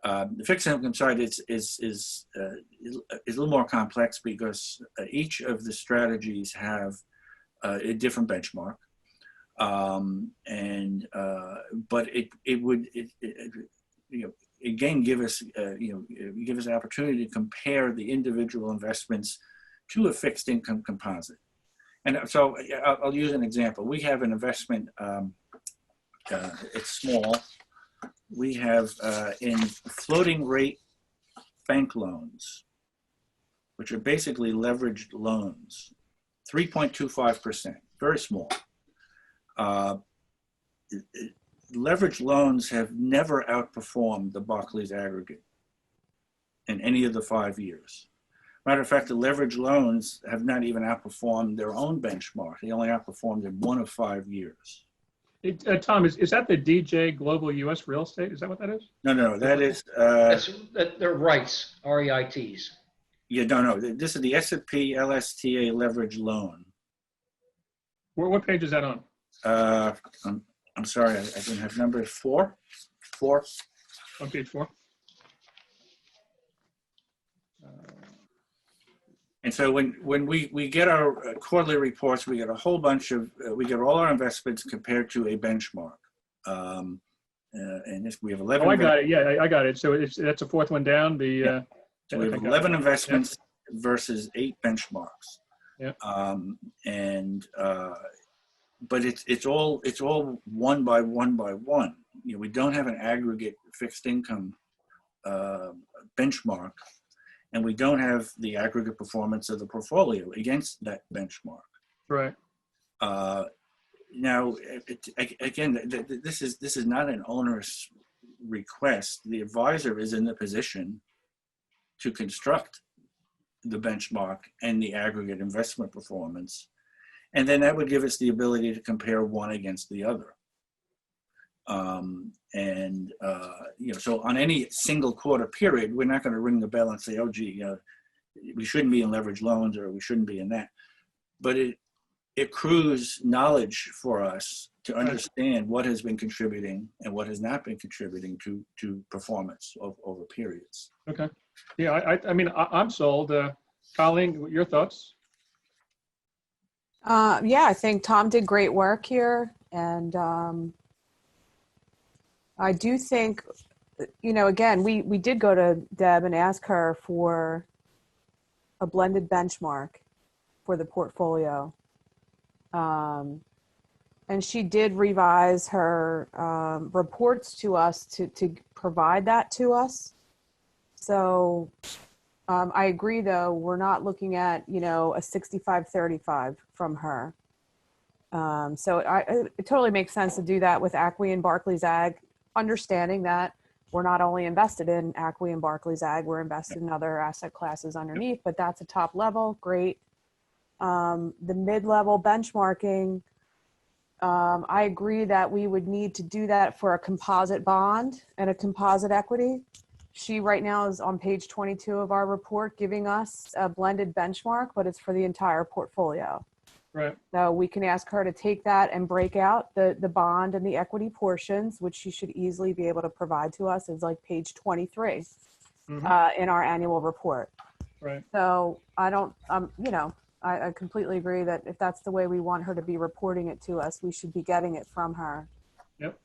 The fixed income side is a little more complex because each of the strategies have a different benchmark. But it would, you know, again, give us an opportunity to compare the individual investments to a fixed income composite. And so I'll use an example. We have an investment, it's small. We have in floating rate bank loans, which are basically leveraged loans, 3.25%, very small. Leveraged loans have never outperformed the Barclays aggregate in any of the 5 years. Matter of fact, the leveraged loans have not even outperformed their own benchmark. They only outperformed in 1 of 5 years. Tom, is that the DJ Global US Real Estate? Is that what that is? No, that is, They're REITs, REITs. yeah, no, this is the S&P LSTA leverage loan. What page is that on? I'm sorry, I didn't have number 4. On page 4? And so when we get our quarterly reports, we get a whole bunch of, we get all our investments compared to a benchmark. And we have 11. Oh, I got it. Yeah, I got it. So that's the fourth one down. So we have 11 investments versus 8 benchmarks. Yeah. But it's all one by one. You know, we don't have an aggregate fixed income benchmark, and we don't have the aggregate performance of the portfolio against that benchmark. Right. Now, again, this is not an onerous request. The advisor is in the position to construct the benchmark and the aggregate investment performance. And then that would give us the ability to compare one against the other. So on any single quarter period, we're not going to ring the bell and say, oh, gee, we shouldn't be in leveraged loans or we shouldn't be in that. But it accrues knowledge for us to understand what has been contributing and what has not been contributing to performance over periods. Okay. Yeah, I mean, I'm sold. Colleen, your thoughts? Yeah, I think Tom did great work here. And I do think, again, we did go to Deb and ask her for a blended benchmark for the portfolio. And she did revise her reports to us to provide that to us. So I agree, though, we're not looking at, a 65-35 from her. So it totally makes sense to do that with ACWI and Barclays Ag, understanding that we're not only invested in ACWI and Barclays Ag, we're invested in other asset classes underneath, but that's a top level, great. The mid-level benchmarking, I agree that we would need to do that for a composite bond and a composite equity. She right now is on page 22 of our report giving us a blended benchmark, but it's for the entire portfolio. Right. So we can ask her to take that and break out the bond and the equity portions, which she should easily be able to provide to us, is like page 23 in our annual report. Right. So I don't, I completely agree that if that's the way we want her to be reporting it to us, we should be getting it from her. Yep.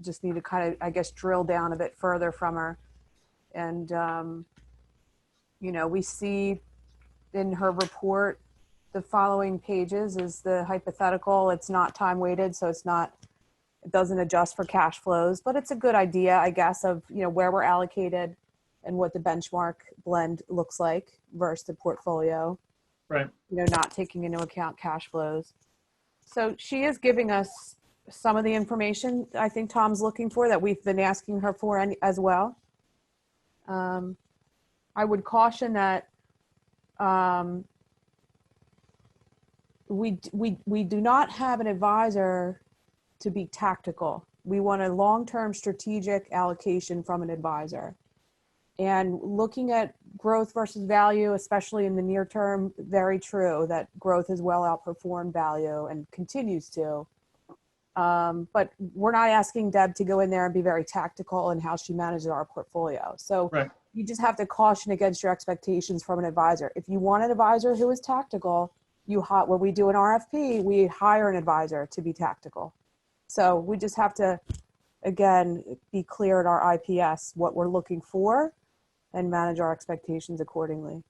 Just need to kind of, I guess, drill down a bit further from her. And, we see in her report, the following pages is the hypothetical. It's not time weighted, so it doesn't adjust for cash flows, but it's a good idea, I guess, of, where we're allocated and what the benchmark blend looks like versus the portfolio. Right. Not taking into account cash flows. So she is giving us some of the information I think Tom's looking for that we've been asking her for as well. I would caution that we do not have an advisor to be tactical. We want a long-term strategic allocation from an advisor. And looking at growth versus value, especially in the near term, very true that growth has well outperformed value and continues to. But we're not asking Deb to go in there and be very tactical in how she manages our portfolio. So Right. You just have to caution against your expectations from an advisor. If you want an advisor who is tactical, when we do an RFP, we hire an advisor to be tactical. So we just have to again, be clear in our IPS what we're looking for and manage our expectations accordingly.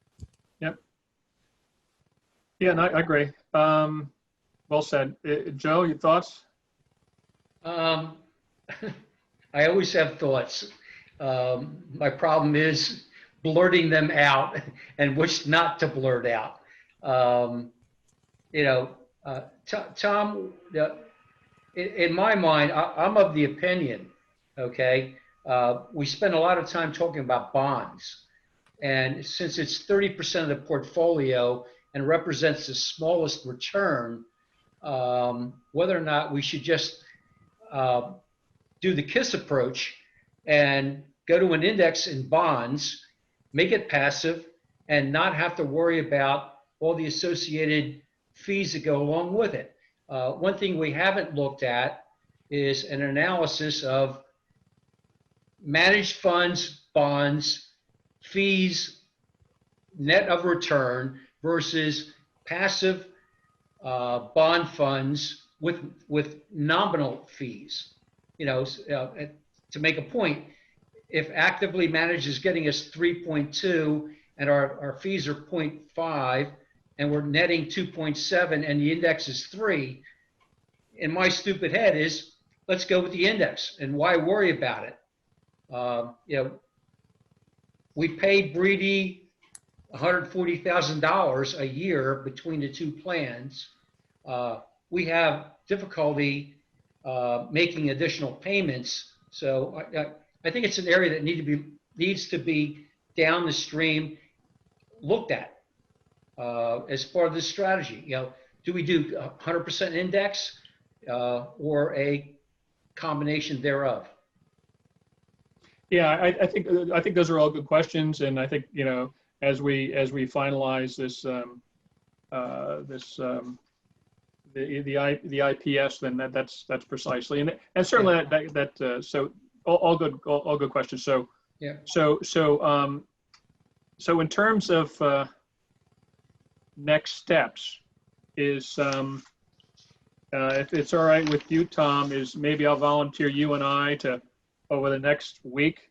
Yeah, no, I agree. Well said. Joe, your thoughts? I always have thoughts. My problem is blurting them out and which not to blurt out. Tom, in my mind, I'm of the opinion, okay, we spend a lot of time talking about bonds. And since it's 30% of the portfolio and represents the smallest return, whether or not we should just do the KISS approach and go to an index in bonds, make it passive, and not have to worry about all the associated fees that go along with it. One thing we haven't looked at is an analysis of managed funds, bonds, fees, net of return versus passive bond funds with nominal fees. To make a point, if actively managed is getting us 3.2 and our fees are 0.5 and we're netting 2.7 and the index is 3, in my stupid head is, let's go with the index and why worry about it? We pay Breedy $140,000 a year between the two plans. We have difficulty making additional payments. So I think it's an area that needs to be down the stream looked at as part of this strategy. Do we do 100% index or a combination thereof? Yeah, I think those are all good questions, and I think as we finalize this the IPS, then that's precisely, and certainly that so all good questions. So yeah. So in terms of next steps, is if it's all right with you, Tom, is maybe I'll volunteer you and I to over the next week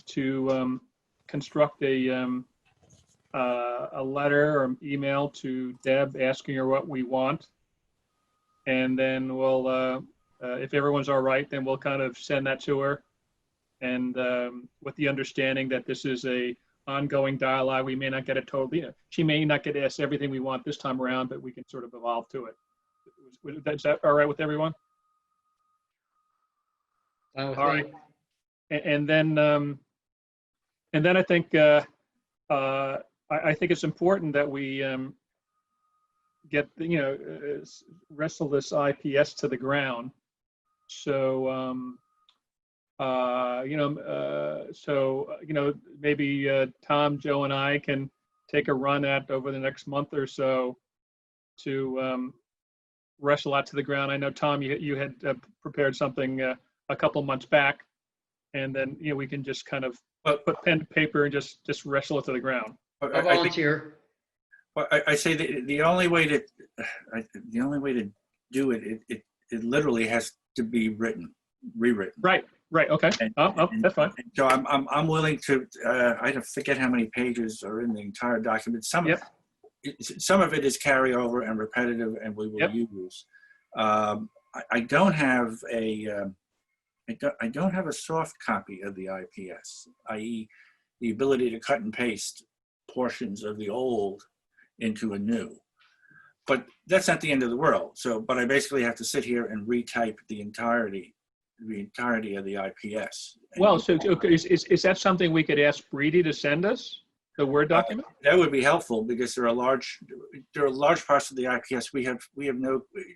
to construct a letter or email to Deb asking her what we want. And then we'll, if everyone's all right, then we'll kind of send that to her. And with the understanding that this is a ongoing dialogue, we may not get it totally, she may not get asked everything we want this time around, but we can sort of evolve to it. Is that all right with everyone? All right. And then I think I think it's important that we get wrestle this IPS to the ground. So maybe Tom, Joe, and I can take a run at over the next month or so to wrestle that to the ground. I know Tom, you had prepared something a couple months back. And then we can just kind of put pen to paper and just wrestle it to the ground. I volunteer. I say the only way to do it, it literally has to be rewritten. Right. Okay. That's fine. So I'm willing to. I don't forget how many pages are in the entire document. Some of it is carryover and repetitive, and we will use. I don't have a. I don't have a soft copy of the IPS, i.e. the ability to cut and paste portions of the old into a new. But that's not the end of the world. So, but I basically have to sit here and retype the entirety of the IPS. Well, so is that something we could ask Breedy to send us, the Word document? That would be helpful because there are large parts of the IPS we're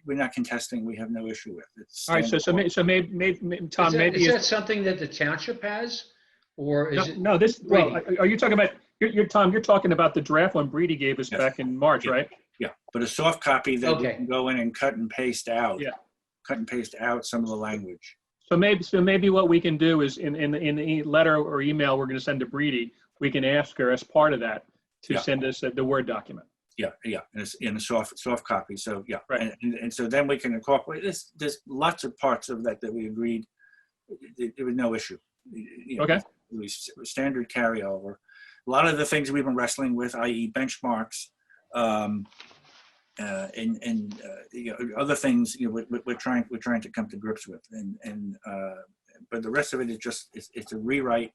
not contesting. We have no issue with. It's all right. So maybe Tom, is that something that the township has, or is it? No. Well, are you talking about? Tom, you're talking about the draft one Breedy gave us back in March, right? Yeah, but a soft copy that we can go in and cut and paste out. Yeah. Cut and paste out some of the language. So maybe what we can do is in the letter or email we're going to send to Breedy, we can ask her as part of that to send us the Word document. Yeah, in a soft copy. So right. And so then we can incorporate this. There's lots of parts of that we agreed there was no issue. You know, Okay. It was standard carryover. A lot of the things we've been wrestling with, i.e. benchmarks, and you know, other things, you know, we're trying to come to grips with, but the rest of it is just it's a rewrite,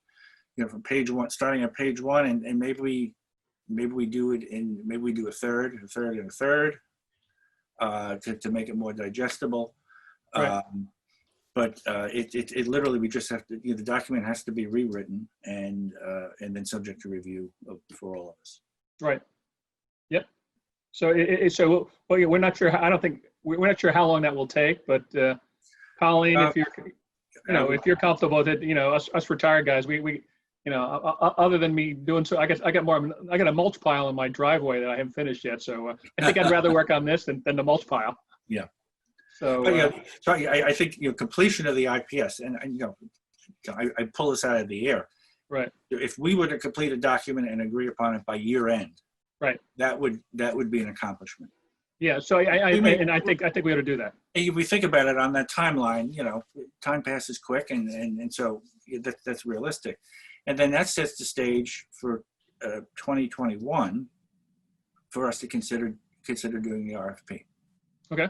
you know, from page one, starting at page one, and maybe we do it in, maybe we do a third and a third to make it more digestible. Right. But it literally, we just have to, you know, the document has to be rewritten and then subject to review for all of us. Right. Yep. So so well, yeah, we're not sure. I don't think we're not sure how long that will take. But Colleen, if if you're comfortable with it, you know, us retired guys, we you know, other than me doing so, I guess I got a mulch pile in my driveway that I haven't finished yet. So I think I'd rather work on this than the mulch pile. Yeah. So, so I think, you know, completion of the IPS, and you know, I pull this out of the air. right. If we were to complete a document and agree upon it by year end, Right. that would be an accomplishment. Yeah. So I think we ought to do that. And if we think about it on that timeline, you know, time passes quick, and so that's realistic. And then that sets the stage for 2021 for us to consider doing the RFP. Okay.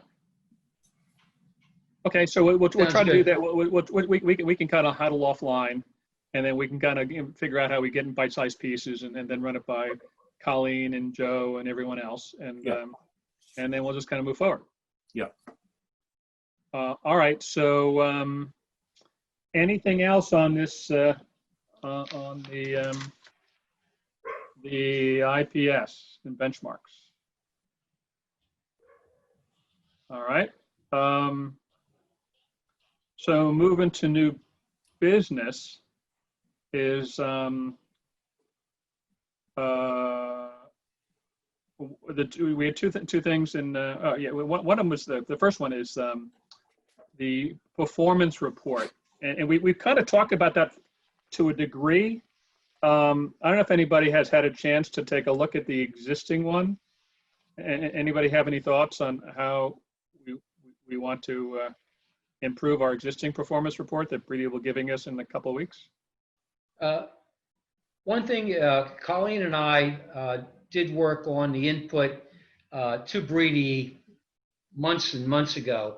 Okay, so we'll try to do that. We can kind of huddle offline, and then we can kind of figure out how we get in bite-sized pieces, and then run it by Colleen and Joe and everyone else, and then we'll just kind of move forward. Yeah. All right. So anything else on this on the IPS and benchmarks? All right. So moving to new business is we had two things in one of them was the first one is the performance report, and we've kind of talked about that to a degree. I don't know if anybody has had a chance to take a look at the existing one. Anybody have any thoughts on how we want to improve our existing performance report that Brady will be giving us in a couple of weeks? One thing, Colleen and I did work on the input to Brady months and months ago.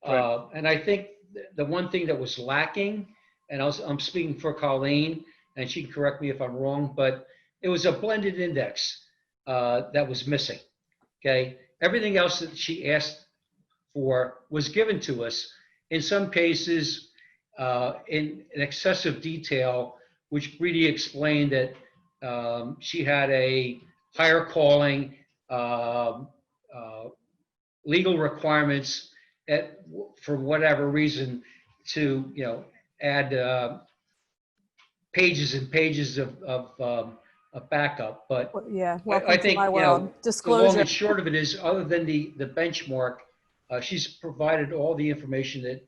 Right. And I think the one thing that was lacking, and I'm speaking for Colleen, and she can correct me if I'm wrong, but it was a blended index that was missing. Okay. Everything else that she asked for was given to us, in some cases in excessive detail, which Brady explained that she had a higher calling, legal requirements for whatever reason to, you know, add pages and pages of backup. But Yeah, I welcome to think, my you world. know, the long Disclosure. and short of it is, other than the benchmark, she's provided all the information that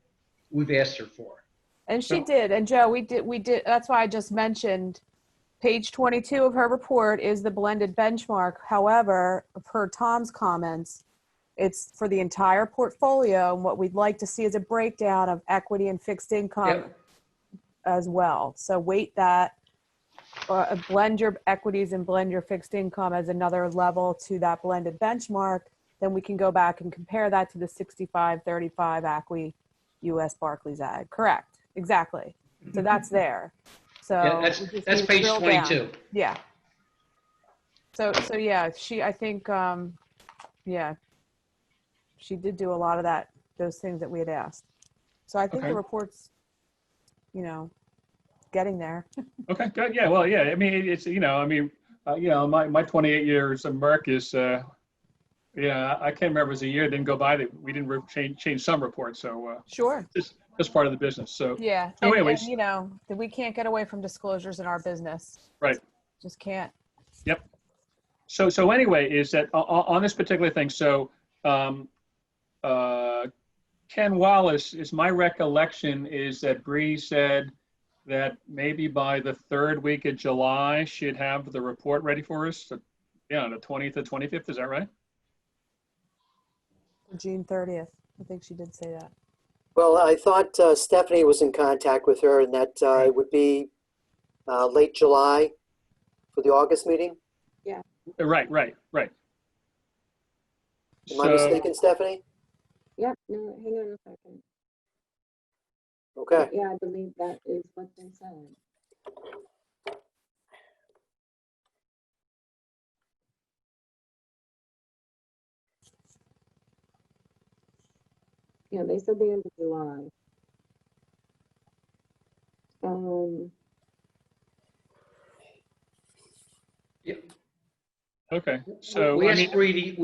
we've asked her for. And she did. And Joe, we did. That's why I just mentioned page 22 of her report is the blended benchmark. However, per Tom's comments, it's for the entire portfolio. And what we'd like to see is a breakdown of equity and fixed income as well. So weight that, blend your equities and blend your fixed income as another level to that blended benchmark. Then we can go back and compare that to the 65-35 ACWI US Barclays Ag. Correct. Exactly. So that's there. So Yeah, that's page 22. Down. Yeah. So yeah, I think, she did do a lot of those things that we had asked. So I think the report's, you know, getting there. Okay, good. Yeah, well, yeah. I mean, it's, you know, my 28 years of Merck is, I can't remember if it was a year didn't go by that we didn't change some reports. So Sure. That's part of the business. So yeah. So anyways, and, you know, that we can't get away from disclosures in our business. Right. Just can't. Yep. So anyway, is that on this particular thing? So Ken Wallace, is my recollection is that Bree said that maybe by the third week of July she'd have the report ready for us. So, the 20th or 25th. Is that right? June 30th. I think she did say that. Well, I thought Stephanie was in contact with her and that it would be late July for the August meeting. Right. Am I So, mistaken, Stephanie? Yep, no, hang on a second. Okay. Yeah, I believe that is what they said. Yeah, they said the end of July. okay. So, We I asked mean, Brady,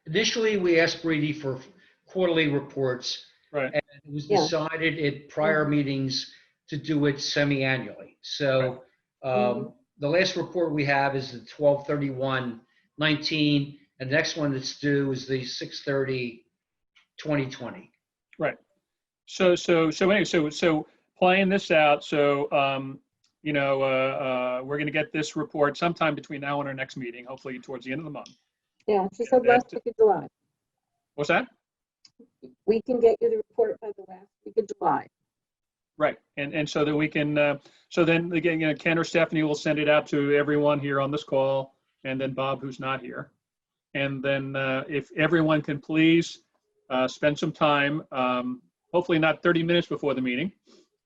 initially we asked Brady for quarterly reports. right. And it was Yeah. decided at prior meetings to do it semi-annually. So the last report we have is the 12/31/19, and the next one that's due is the 6/30/2020. Right. So anyway, so playing this out. So, we're going to get this report sometime between now and our next meeting, hopefully towards the end of the month. Yeah, she said last week of July. What's that? We can get you the report by the last week of July. Right. And so that we can, so then again, Ken or Stephanie will send it out to everyone here on this call, and then Bob, who's not here. And then if everyone can please spend some time, hopefully not 30 minutes before the meeting,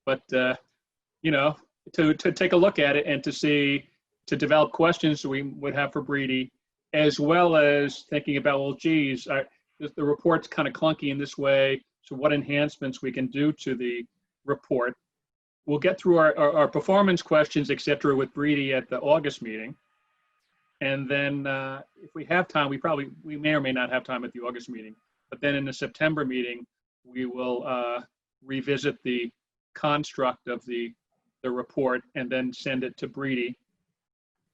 but, to take a look at it and to develop questions we would have for Brady, as well as thinking about, well, geez, the report's kind of clunky in this way. So what enhancements we can do to the report. We'll get through our performance questions, et cetera, with Brady at the August meeting. And then if we have time, we may or may not have time at the August meeting. But then in the September meeting, we will revisit the construct of the report and then send it to Brady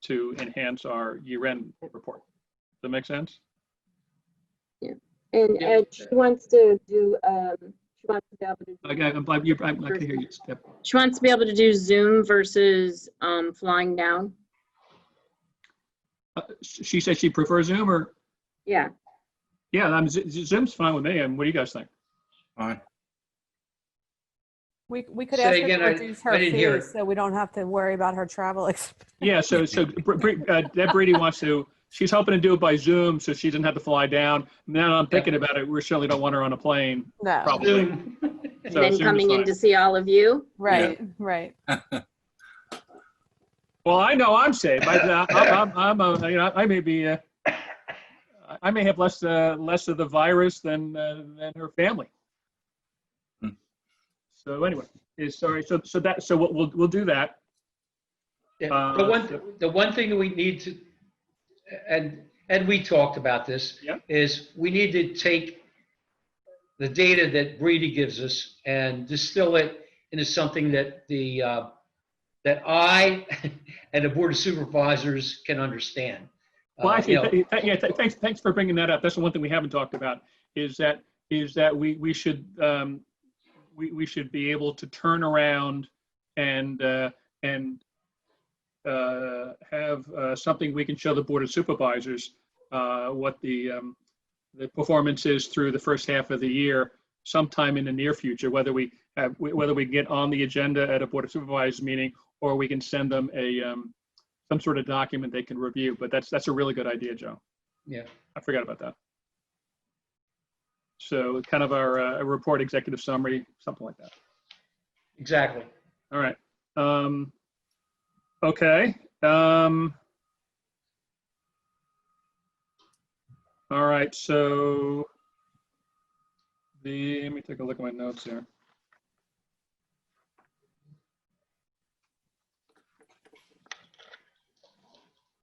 to enhance our year-end report. Does that make sense? And Yeah. she wants to do, she wants to be able to do. I can hear you. Steph. She wants to be able to do Zoom versus flying down. She said she prefers Zoom, or? Yeah. Yeah, Zoom's fine with me. And what do you guys think? Fine. We could Say ask her again, to I- reduce her I didn't hear fees it. so we don't have to worry about her travel expenses. Yeah, so Deb Brady wants to, she's hoping to do it by Zoom so she doesn't have to fly down. Now I'm thinking about it, we certainly don't want her on a plane, No, probably. Zoom. And So then Zoom is coming in fine. to see all of you. right. Well, I know I'm safe. I may be, I may have less of the virus than her family. Hmm. So anyway, so we'll do that. Yeah, the one thing that we need to, and we talked about this, Yeah. is we need to take the data that Brady gives us and distill it into something that that I and the Board of Supervisors can understand. Well, actually, You know, thanks for bringing that up. That's the one thing we haven't talked about, is that we should be able to turn around and have something we can show the Board of Supervisors what the performance is through the first half of the year, sometime in the near future, whether we get on the agenda at a Board of Supervisors meeting, or we can send them some sort of document they can review. But that's a really good idea, Joe. yeah. I forgot about that. So kind of our report executive summary, something like that. Exactly. All right. Okay. All right. So let me take a look at my notes here.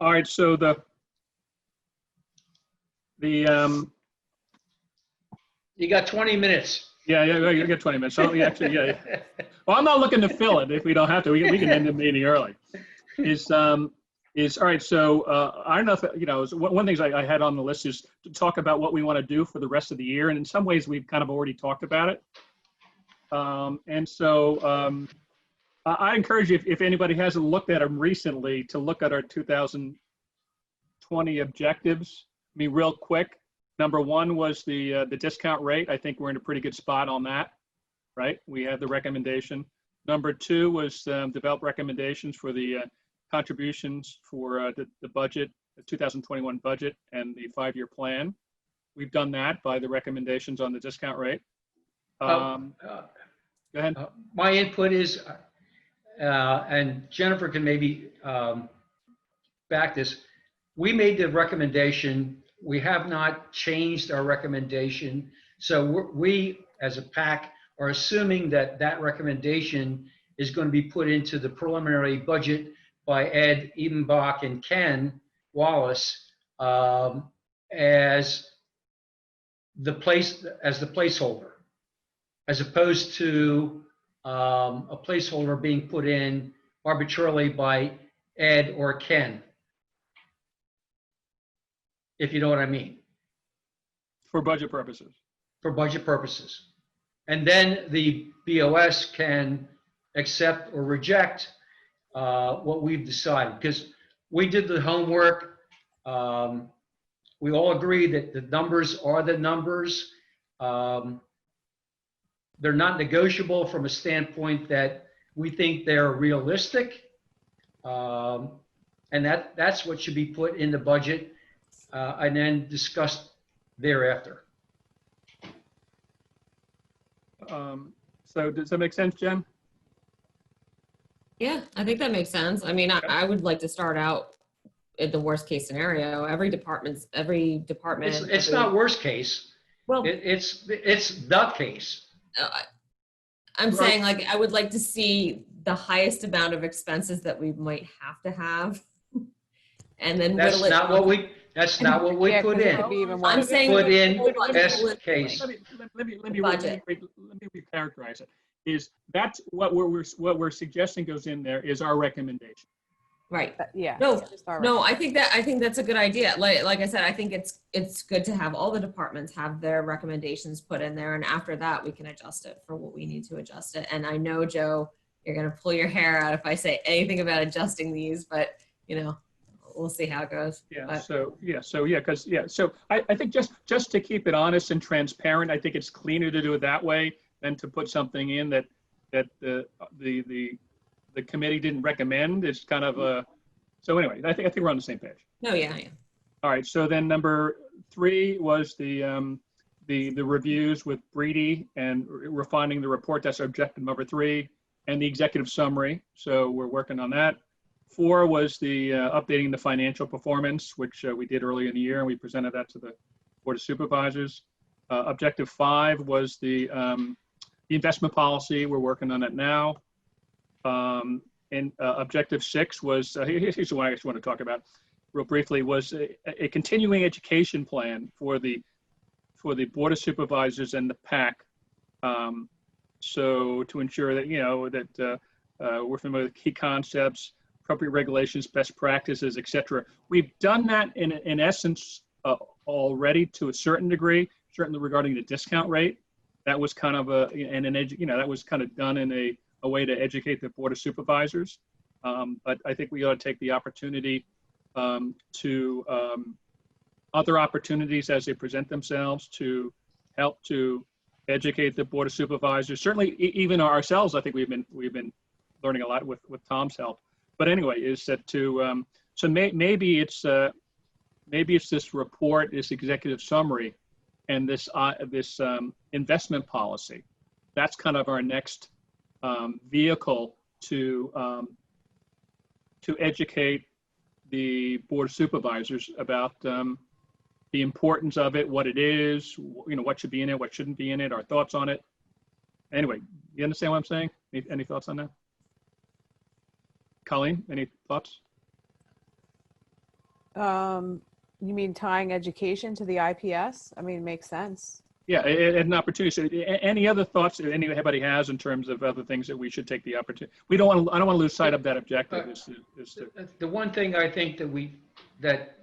All right. So You got 20 minutes. yeah, you get 20 minutes. So actually, yeah. Well, I'm not looking to fill it if we don't have to. We can end the meeting early. Is all right. So I don't know if one of the things I had on the list is to talk about what we want to do for the rest of the year, and in some ways we've kind of already talked about it. And so I encourage you, if anybody hasn't looked at them recently, to look at our 2020 objectives. I mean, real quick. Number one was the discount rate. I think we're in a pretty good spot on that. right? We had the recommendation. Number 2 was develop recommendations for the contributions for the budget, the 2021 budget and the 5-year plan. We've done that by the recommendations on the discount rate. Go ahead. My input is, and Jennifer can maybe back this, we made the recommendation. We have not changed our recommendation. So we, as a PAC, are assuming that that recommendation is going to be put into the preliminary budget by Ed Ebenbach and Ken Wallace as the placeholder, as opposed to a placeholder being put in arbitrarily by Ed or Ken, if you know what I mean. For budget purposes. For budget purposes. And then the BOS can accept or reject what we've decided, because we did the homework. We all agree that the numbers are the numbers. They're not negotiable from a standpoint that we think they're realistic. And that's what should be put in the budget and then discussed thereafter. So does that make sense, Jen? Yeah, I think that makes sense. I mean, I would like to start out at the worst case scenario. Every department. It's not worst case. Well, It's the case. I'm saying, like, I would like to see the highest amount of expenses that we might have, and then That's not what we. That's not what we Yeah, put 'cause it in. could be even I'm worse. saying Put in budget best case. Let me Budget. recharacterize it. Is that's what we're suggesting goes in there is our recommendation. right. Yeah. No, just our No, I think that's a good idea. Like I said, I think it's good to have all the departments have their recommendations put in there, and after that we can adjust it for what we need to adjust it. And I know, Joe, you're gonna pull your hair out if I say anything about adjusting these, but we'll see how it goes. Yeah. But- So I think just to keep it honest and transparent, I think it's cleaner to do it that way than to put something in that the committee didn't recommend. It's kind of a, so anyway, I think we're on the same page. No, yeah. All right. So then number 3 was the reviews with Breedy and refining the report. That's objective number 3, and the executive summary. So we're working on that. 4 was the updating the financial performance, which we did earlier in the year, and we presented that to the Board of Supervisors. Objective 5 was the investment policy. We're working on it now. And objective 6 was, here's the one I just want to talk about real briefly, was a continuing education plan for the Board of Supervisors and the PAC. So to ensure that, that we're familiar with key concepts, appropriate regulations, best practices, et cetera. We've done that in essence already to a certain degree, certainly regarding the discount rate. That was kind of that was kind of done in a way to educate the Board of Supervisors. But I think we ought to take the opportunity to other opportunities as they present themselves to help to educate the Board of Supervisors. Certainly, even ourselves, I think we've been learning a lot with Tom's help. But anyway, is that to so maybe it's this report, this executive summary, and this investment policy. That's kind of our next vehicle to educate the Board of Supervisors about the importance of it, what it is, what should be in it, what shouldn't be in it, our thoughts on it. Anyway, you understand what I'm saying? Any thoughts on that? Colleen, any thoughts? You mean tying education to the IPS? I mean, it makes sense. Yeah, an opportunity. So any other thoughts that anybody has in terms of other things that we should take the opportunity? I don't want to lose sight of that objective. The one thing I think that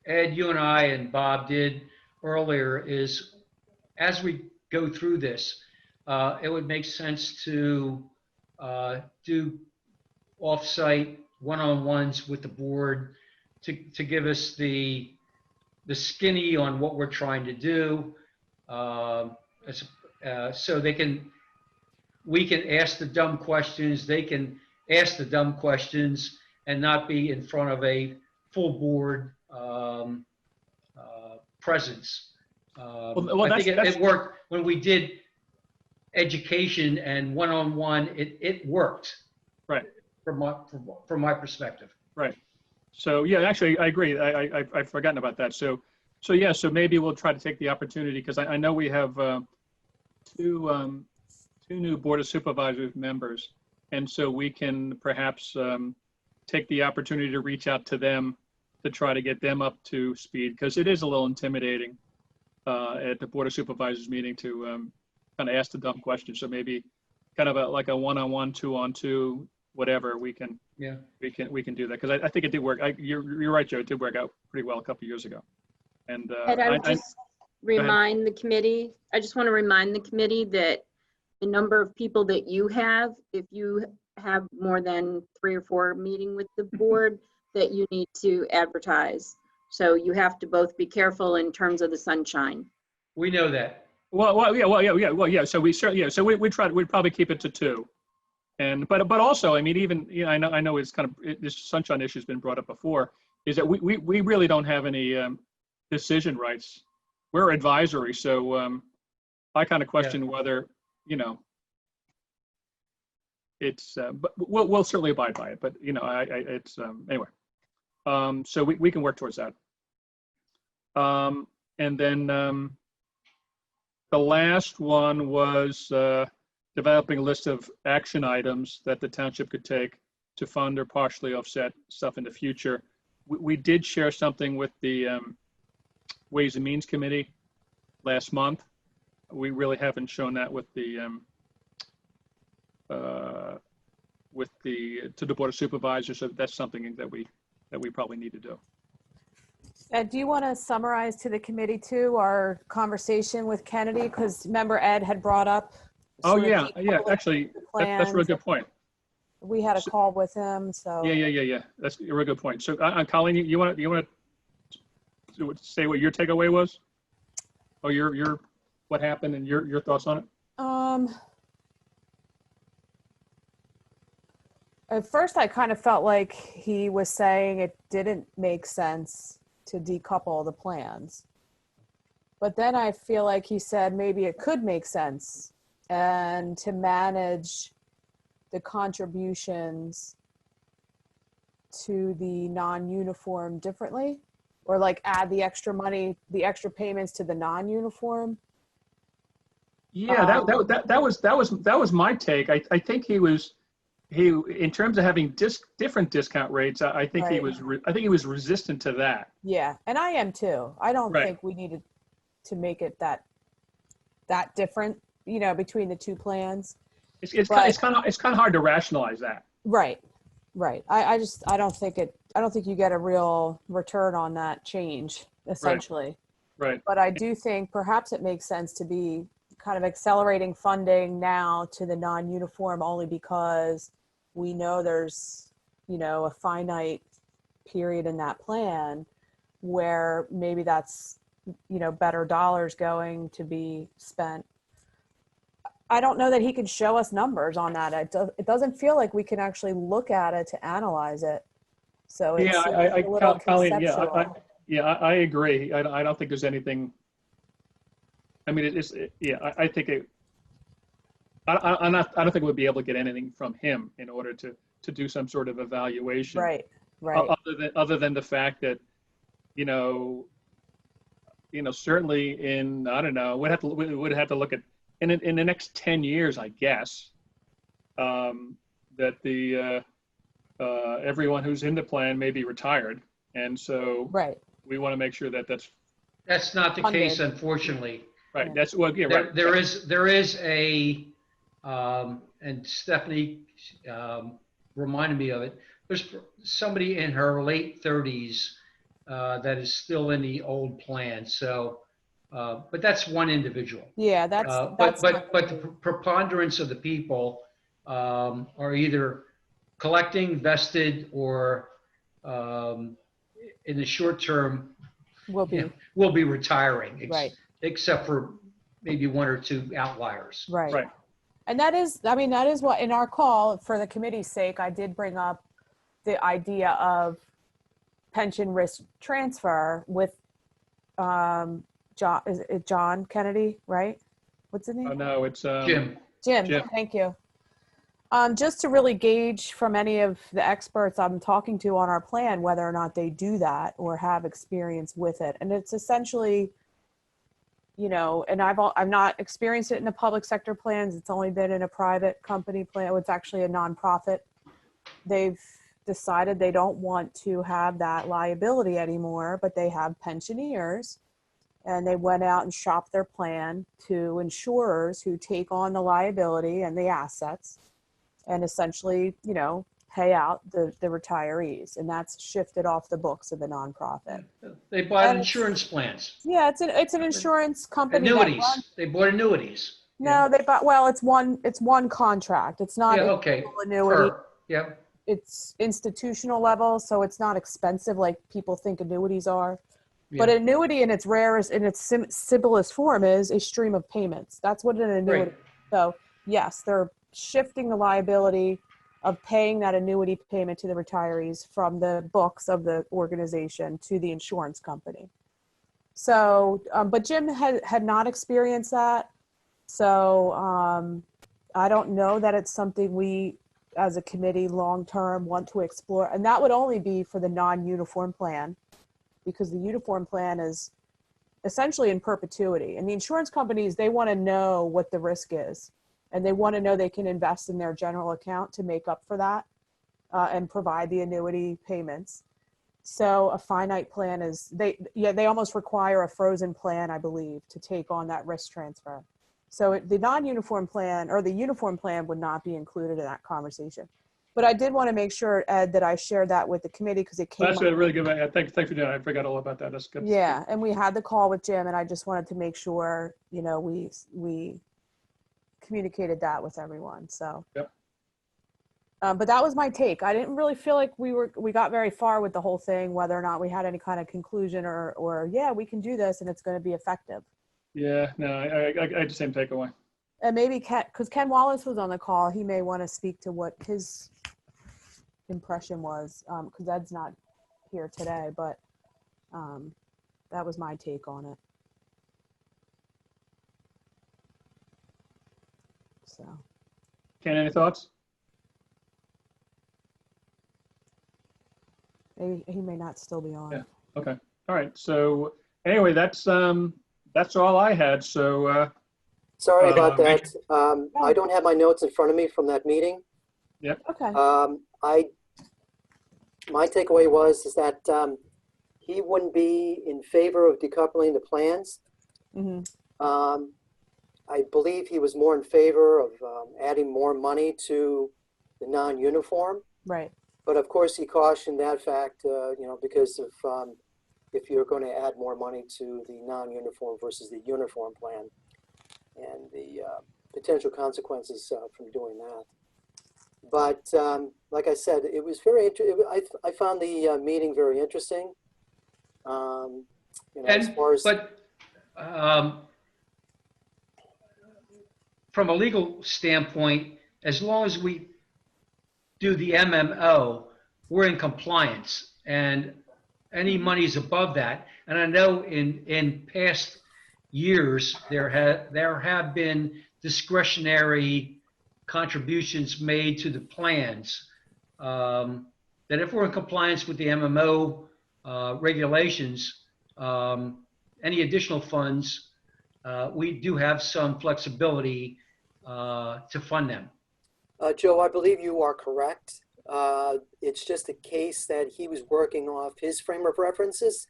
Ed, you and I and Bob did earlier is, as we go through this, it would make sense to do off-site one-on-ones with the board to give us the skinny on what we're trying to do, so they can we can ask the dumb questions, they can ask the dumb questions and not be in front of a full board presence. Well, I think that's- it worked when we did education and one-on-one, it worked. Right. From my perspective. Right. So yeah, actually, I agree. I've forgotten about that. So yeah, so maybe we'll try to take the opportunity, because I know we have two new Board of Supervisors members, and so we can perhaps take the opportunity to reach out to them to try to get them up to speed, because it is a little intimidating at the Board of Supervisors meeting to kind of ask the dumb questions. So maybe kind of like a one-on-one, two-on-two, whatever, we can do that, because I think it did work. You're right, Joe. It did work out pretty well a couple of years ago. And And I would just remind the committee, I just want to remind the committee that the number of people that you have, if you have more than 3 or 4 meeting with the board, that you need to advertise. So you have to both be careful in terms of the sunshine. We know that. Yeah. So we certainly, yeah. So we'd probably keep it to 2. And but also, I mean, even, you know, I know it's kind of, this sunshine issue has been brought up before, is that we really don't have any decision rights. We're advisory, so I kind of question whether, you know, it's but we'll certainly abide by it. But you know, it's anyway. So we can work towards that. And then the last one was developing a list of action items that the township could take to fund or partially offset stuff in the future. We did share something with the Ways and Means Committee last month. We really haven't shown that with the to the Board of Supervisors. So that's something that we probably need to do. Ed, do you want to summarize to the committee too our conversation with Kennedy? Because remember Ed had brought up. Oh yeah, actually, that's a really good point. We had a call with him, so. Yeah. That's a really good point. So, Colleen, you want to say what your takeaway was, or your what happened and your thoughts on it? At first, I kind of felt like he was saying it didn't make sense to decouple the plans, but then I feel like he said maybe it could make sense, and to manage the contributions to the non-uniform differently, or like add the extra money, the extra payments to the non-uniform. Yeah, that was my take. I think he in terms of having different discount rates, I think he was resistant to that. Yeah, and I am too. I don't think we needed to make it that different, you know, between the two plans. It's kind of hard to rationalize that. Right. I don't think you get a real return on that change, essentially. Right. But I do think perhaps it makes sense to be kind of accelerating funding now to the non-uniform, only because we know there's, you know, a finite period in that plan where maybe that's, you know, better dollars going to be spent. I don't know that he can show us numbers on that. It doesn't feel like we can actually look at it to analyze it. So it's a little conceptual. I agree. I don't think there's anything. I mean, I think it. I don't think we'll be able to get anything from him in order to do some sort of evaluation. Right. Other than the fact that, you know, certainly in, I don't know, we would have to look at in the next 10 years, I guess, that the everyone who's in the plan may be retired, and so we want to make sure that that's not the case, unfortunately. Right. Yeah. That's what. Yeah. Right. There is a and Stephanie reminded me of it. There's somebody in her late 30s that is still in the old plan. So, but that's one individual. Yeah, that's but the preponderance of the people are either collecting, vested, or in the short term will be retiring. Right. Except for maybe 1 or 2 outliers. Right. And that is, I mean, that is what, in our call, for the committee's sake, I did bring up the idea of pension risk transfer with John, is it John Kennedy, right? What's his Oh, name? no, it's Jim. Jim, Jim. thank you. Just to really gauge from any of the experts I'm talking to on our plan, whether or not they do that or have experience with it. And it's essentially, you know, and I've not experienced it in the public sector plans. It's only been in a private company plan. It's actually a nonprofit. They've decided they don't want to have that liability anymore, but they have pensioners, and they went out and shopped their plan to insurers who take on the liability and the assets and essentially, you know, pay out the retirees. And that's shifted off the books of the nonprofit. They bought And insurance plans, Yeah, it's an insurance company. that annuities. runs- They bought annuities. No, they bought, well, it's one contract. It's not Yeah, a okay. full annuity. Yeah, It's institutional level, so it's not expensive like people think annuities are. But yeah. annuity in its rarest, in its simplest form is a stream of payments. That's what an annuity. Right. So yes, they're shifting the liability of paying that annuity payment to the retirees from the books of the organization to the insurance company. So, but Jim had not experienced that. So I don't know that it's something we as a committee long-term want to explore. And that would only be for the non-uniform plan, because the uniform plan is essentially in perpetuity. And the insurance companies, they want to know what the risk is. And they want to know they can invest in their general account to make up for that and provide the annuity payments. So a finite plan is, they almost require a frozen plan, I believe, to take on that risk transfer. So the non-uniform plan or the uniform plan would not be included in that conversation. But I did want to make sure, Ed, that I shared that with the committee because it came That's up. a really good. Thanks for doing that. I forgot all about that. That's good. Yeah, and we had the call with Jim, and I just wanted to make sure, you know, we communicated that with everyone. So. Yep. But that was my take. I didn't really feel like we got very far with the whole thing, whether or not we had any kind of conclusion or yeah, we can do this and it's going to be effective. Yeah, no, I had the same takeaway. And maybe because Ken Wallace was on the call, he may want to speak to what his impression was, because Ed's not here today, but that was my take on it. So. Ken, any thoughts? Maybe he may not still be on. Yeah. Okay. All right. So anyway, that's all I had. So Sorry about that. I don't have my notes in front of me from that meeting. Okay. My takeaway is that he wouldn't be in favor of decoupling the plans. Mm-hmm. I believe he was more in favor of adding more money to the non-uniform. Right. But of course, he cautioned that fact, you know, because of if you're going to add more money to the non-uniform versus the uniform plan and the potential consequences from doing that. But like I said, it was very interesting. I found the meeting very interesting. You know, as far as from a legal standpoint, as long as we do the MMO, we're in compliance, and any monies above that. And I know in past years there have been discretionary contributions made to the plans. That if we're in compliance with the MMO regulations, any additional funds, we do have some flexibility to fund them. Joe, I believe you are correct. It's just a case that he was working off his frame of references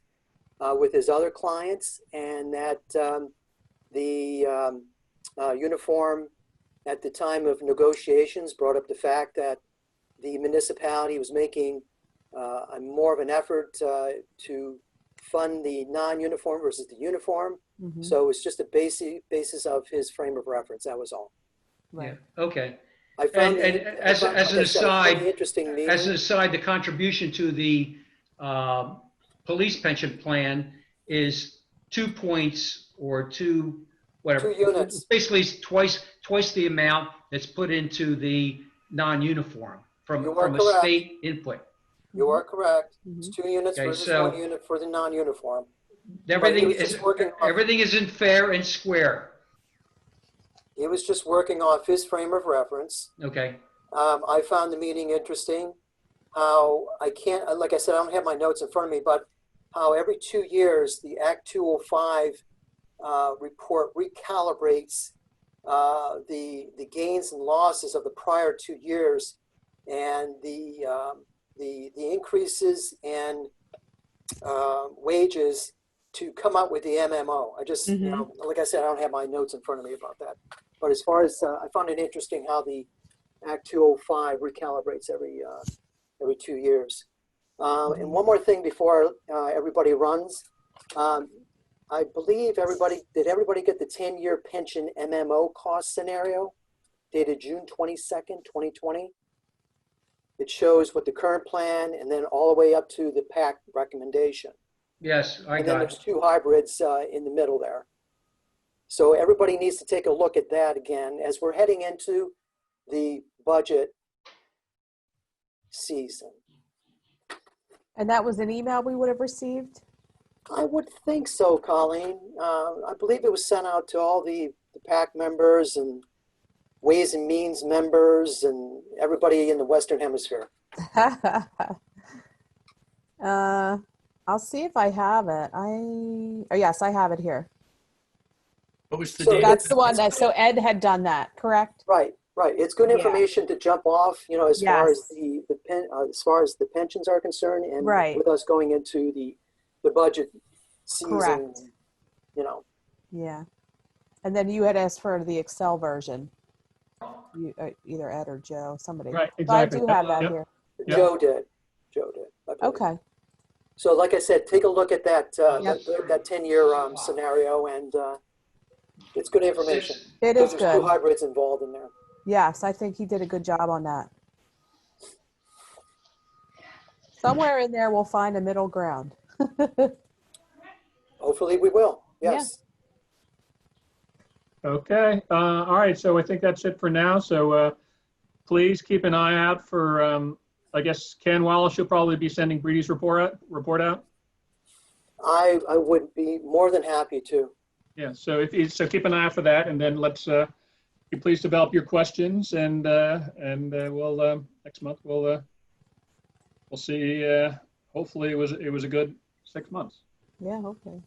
with his other clients, and that the uniform at the time of negotiations brought up the fact that the municipality was making more of an effort to fund the non-uniform versus the uniform. Mm-hmm. So it's just a basis of his frame of reference. That was all. Right. Yeah. Okay. I found As an aside, interesting meeting. as an aside, the contribution to the police pension plan is 2 points or 2 whatever. 2 units. Basically, it's twice the amount that's put into the non-uniform from You are a correct. state input. You are correct. Mhm. It's 2 units Okay, versus so- 1 unit for the non-uniform. Everything was is just working off- everything isn't fair and square. He was just working off his frame of reference. Okay. I found the meeting interesting. How I can't, like I said, I don't have my notes in front of me, but how every 2 years the Act 205 report recalibrates the gains and losses of the prior 2 years, and the increases and wages to come up with the MMO. I just, you know, like I said, I don't have my notes in front of me about that. But as far as I found it interesting how the Act 205 recalibrates every 2 years. And one more thing before everybody runs. I believe did everybody get the 10-year pension MMO cost scenario dated June 22nd, 2020? It shows what the current plan and then all the way up to the PAC recommendation. Yes, I And then got there's it. 2 hybrids in the middle there. So everybody needs to take a look at that again as we're heading into the budget season. And that was an email we would have received? I would think so, Colleen. I believe it was sent out to all the PAC members and Ways and Means members and everybody in the Western Hemisphere. I'll see if I have it. Oh yes, I have it here. What was the So date? That's the one that, so Ed had done that, correct? Right. It's good Yeah. information to jump off, you know, as far as Yes. as far as the pensions are concerned, and Right. with us going into the budget season, Correct. you know. Yeah. And then you had asked for the Excel version. Either Ed or Joe, somebody. Right, So I exactly. do have that Yep. here. Yeah. Joe did. I believe. Okay. So like I said, take a look at that Yep. that 10-year scenario, and it's good information. It Because is there's 2 good. hybrids involved in there. Yes, I think he did a good job on that. Somewhere in there, we'll find a middle ground. Hopefully we will. Yeah. Yes. Okay, all right, so I think that's it for now. So please keep an eye out for, I guess, Ken Wallace, you'll probably be sending Breedy's report out? I would be more than happy to. Yeah, so so keep an eye out for that, and then let's, you please develop your questions, and we'll, next month, we'll see, hopefully it was a good 6 months. Yeah, okay.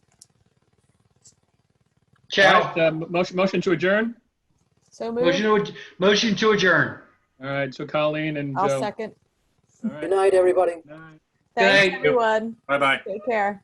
Ciao. All right, motion to adjourn? So moved. Motion to adjourn. All right, so Colleen and I'll Joe. second. All Good right. night, everybody. Night. Thanks, night. everyone. Bye-bye. Take care.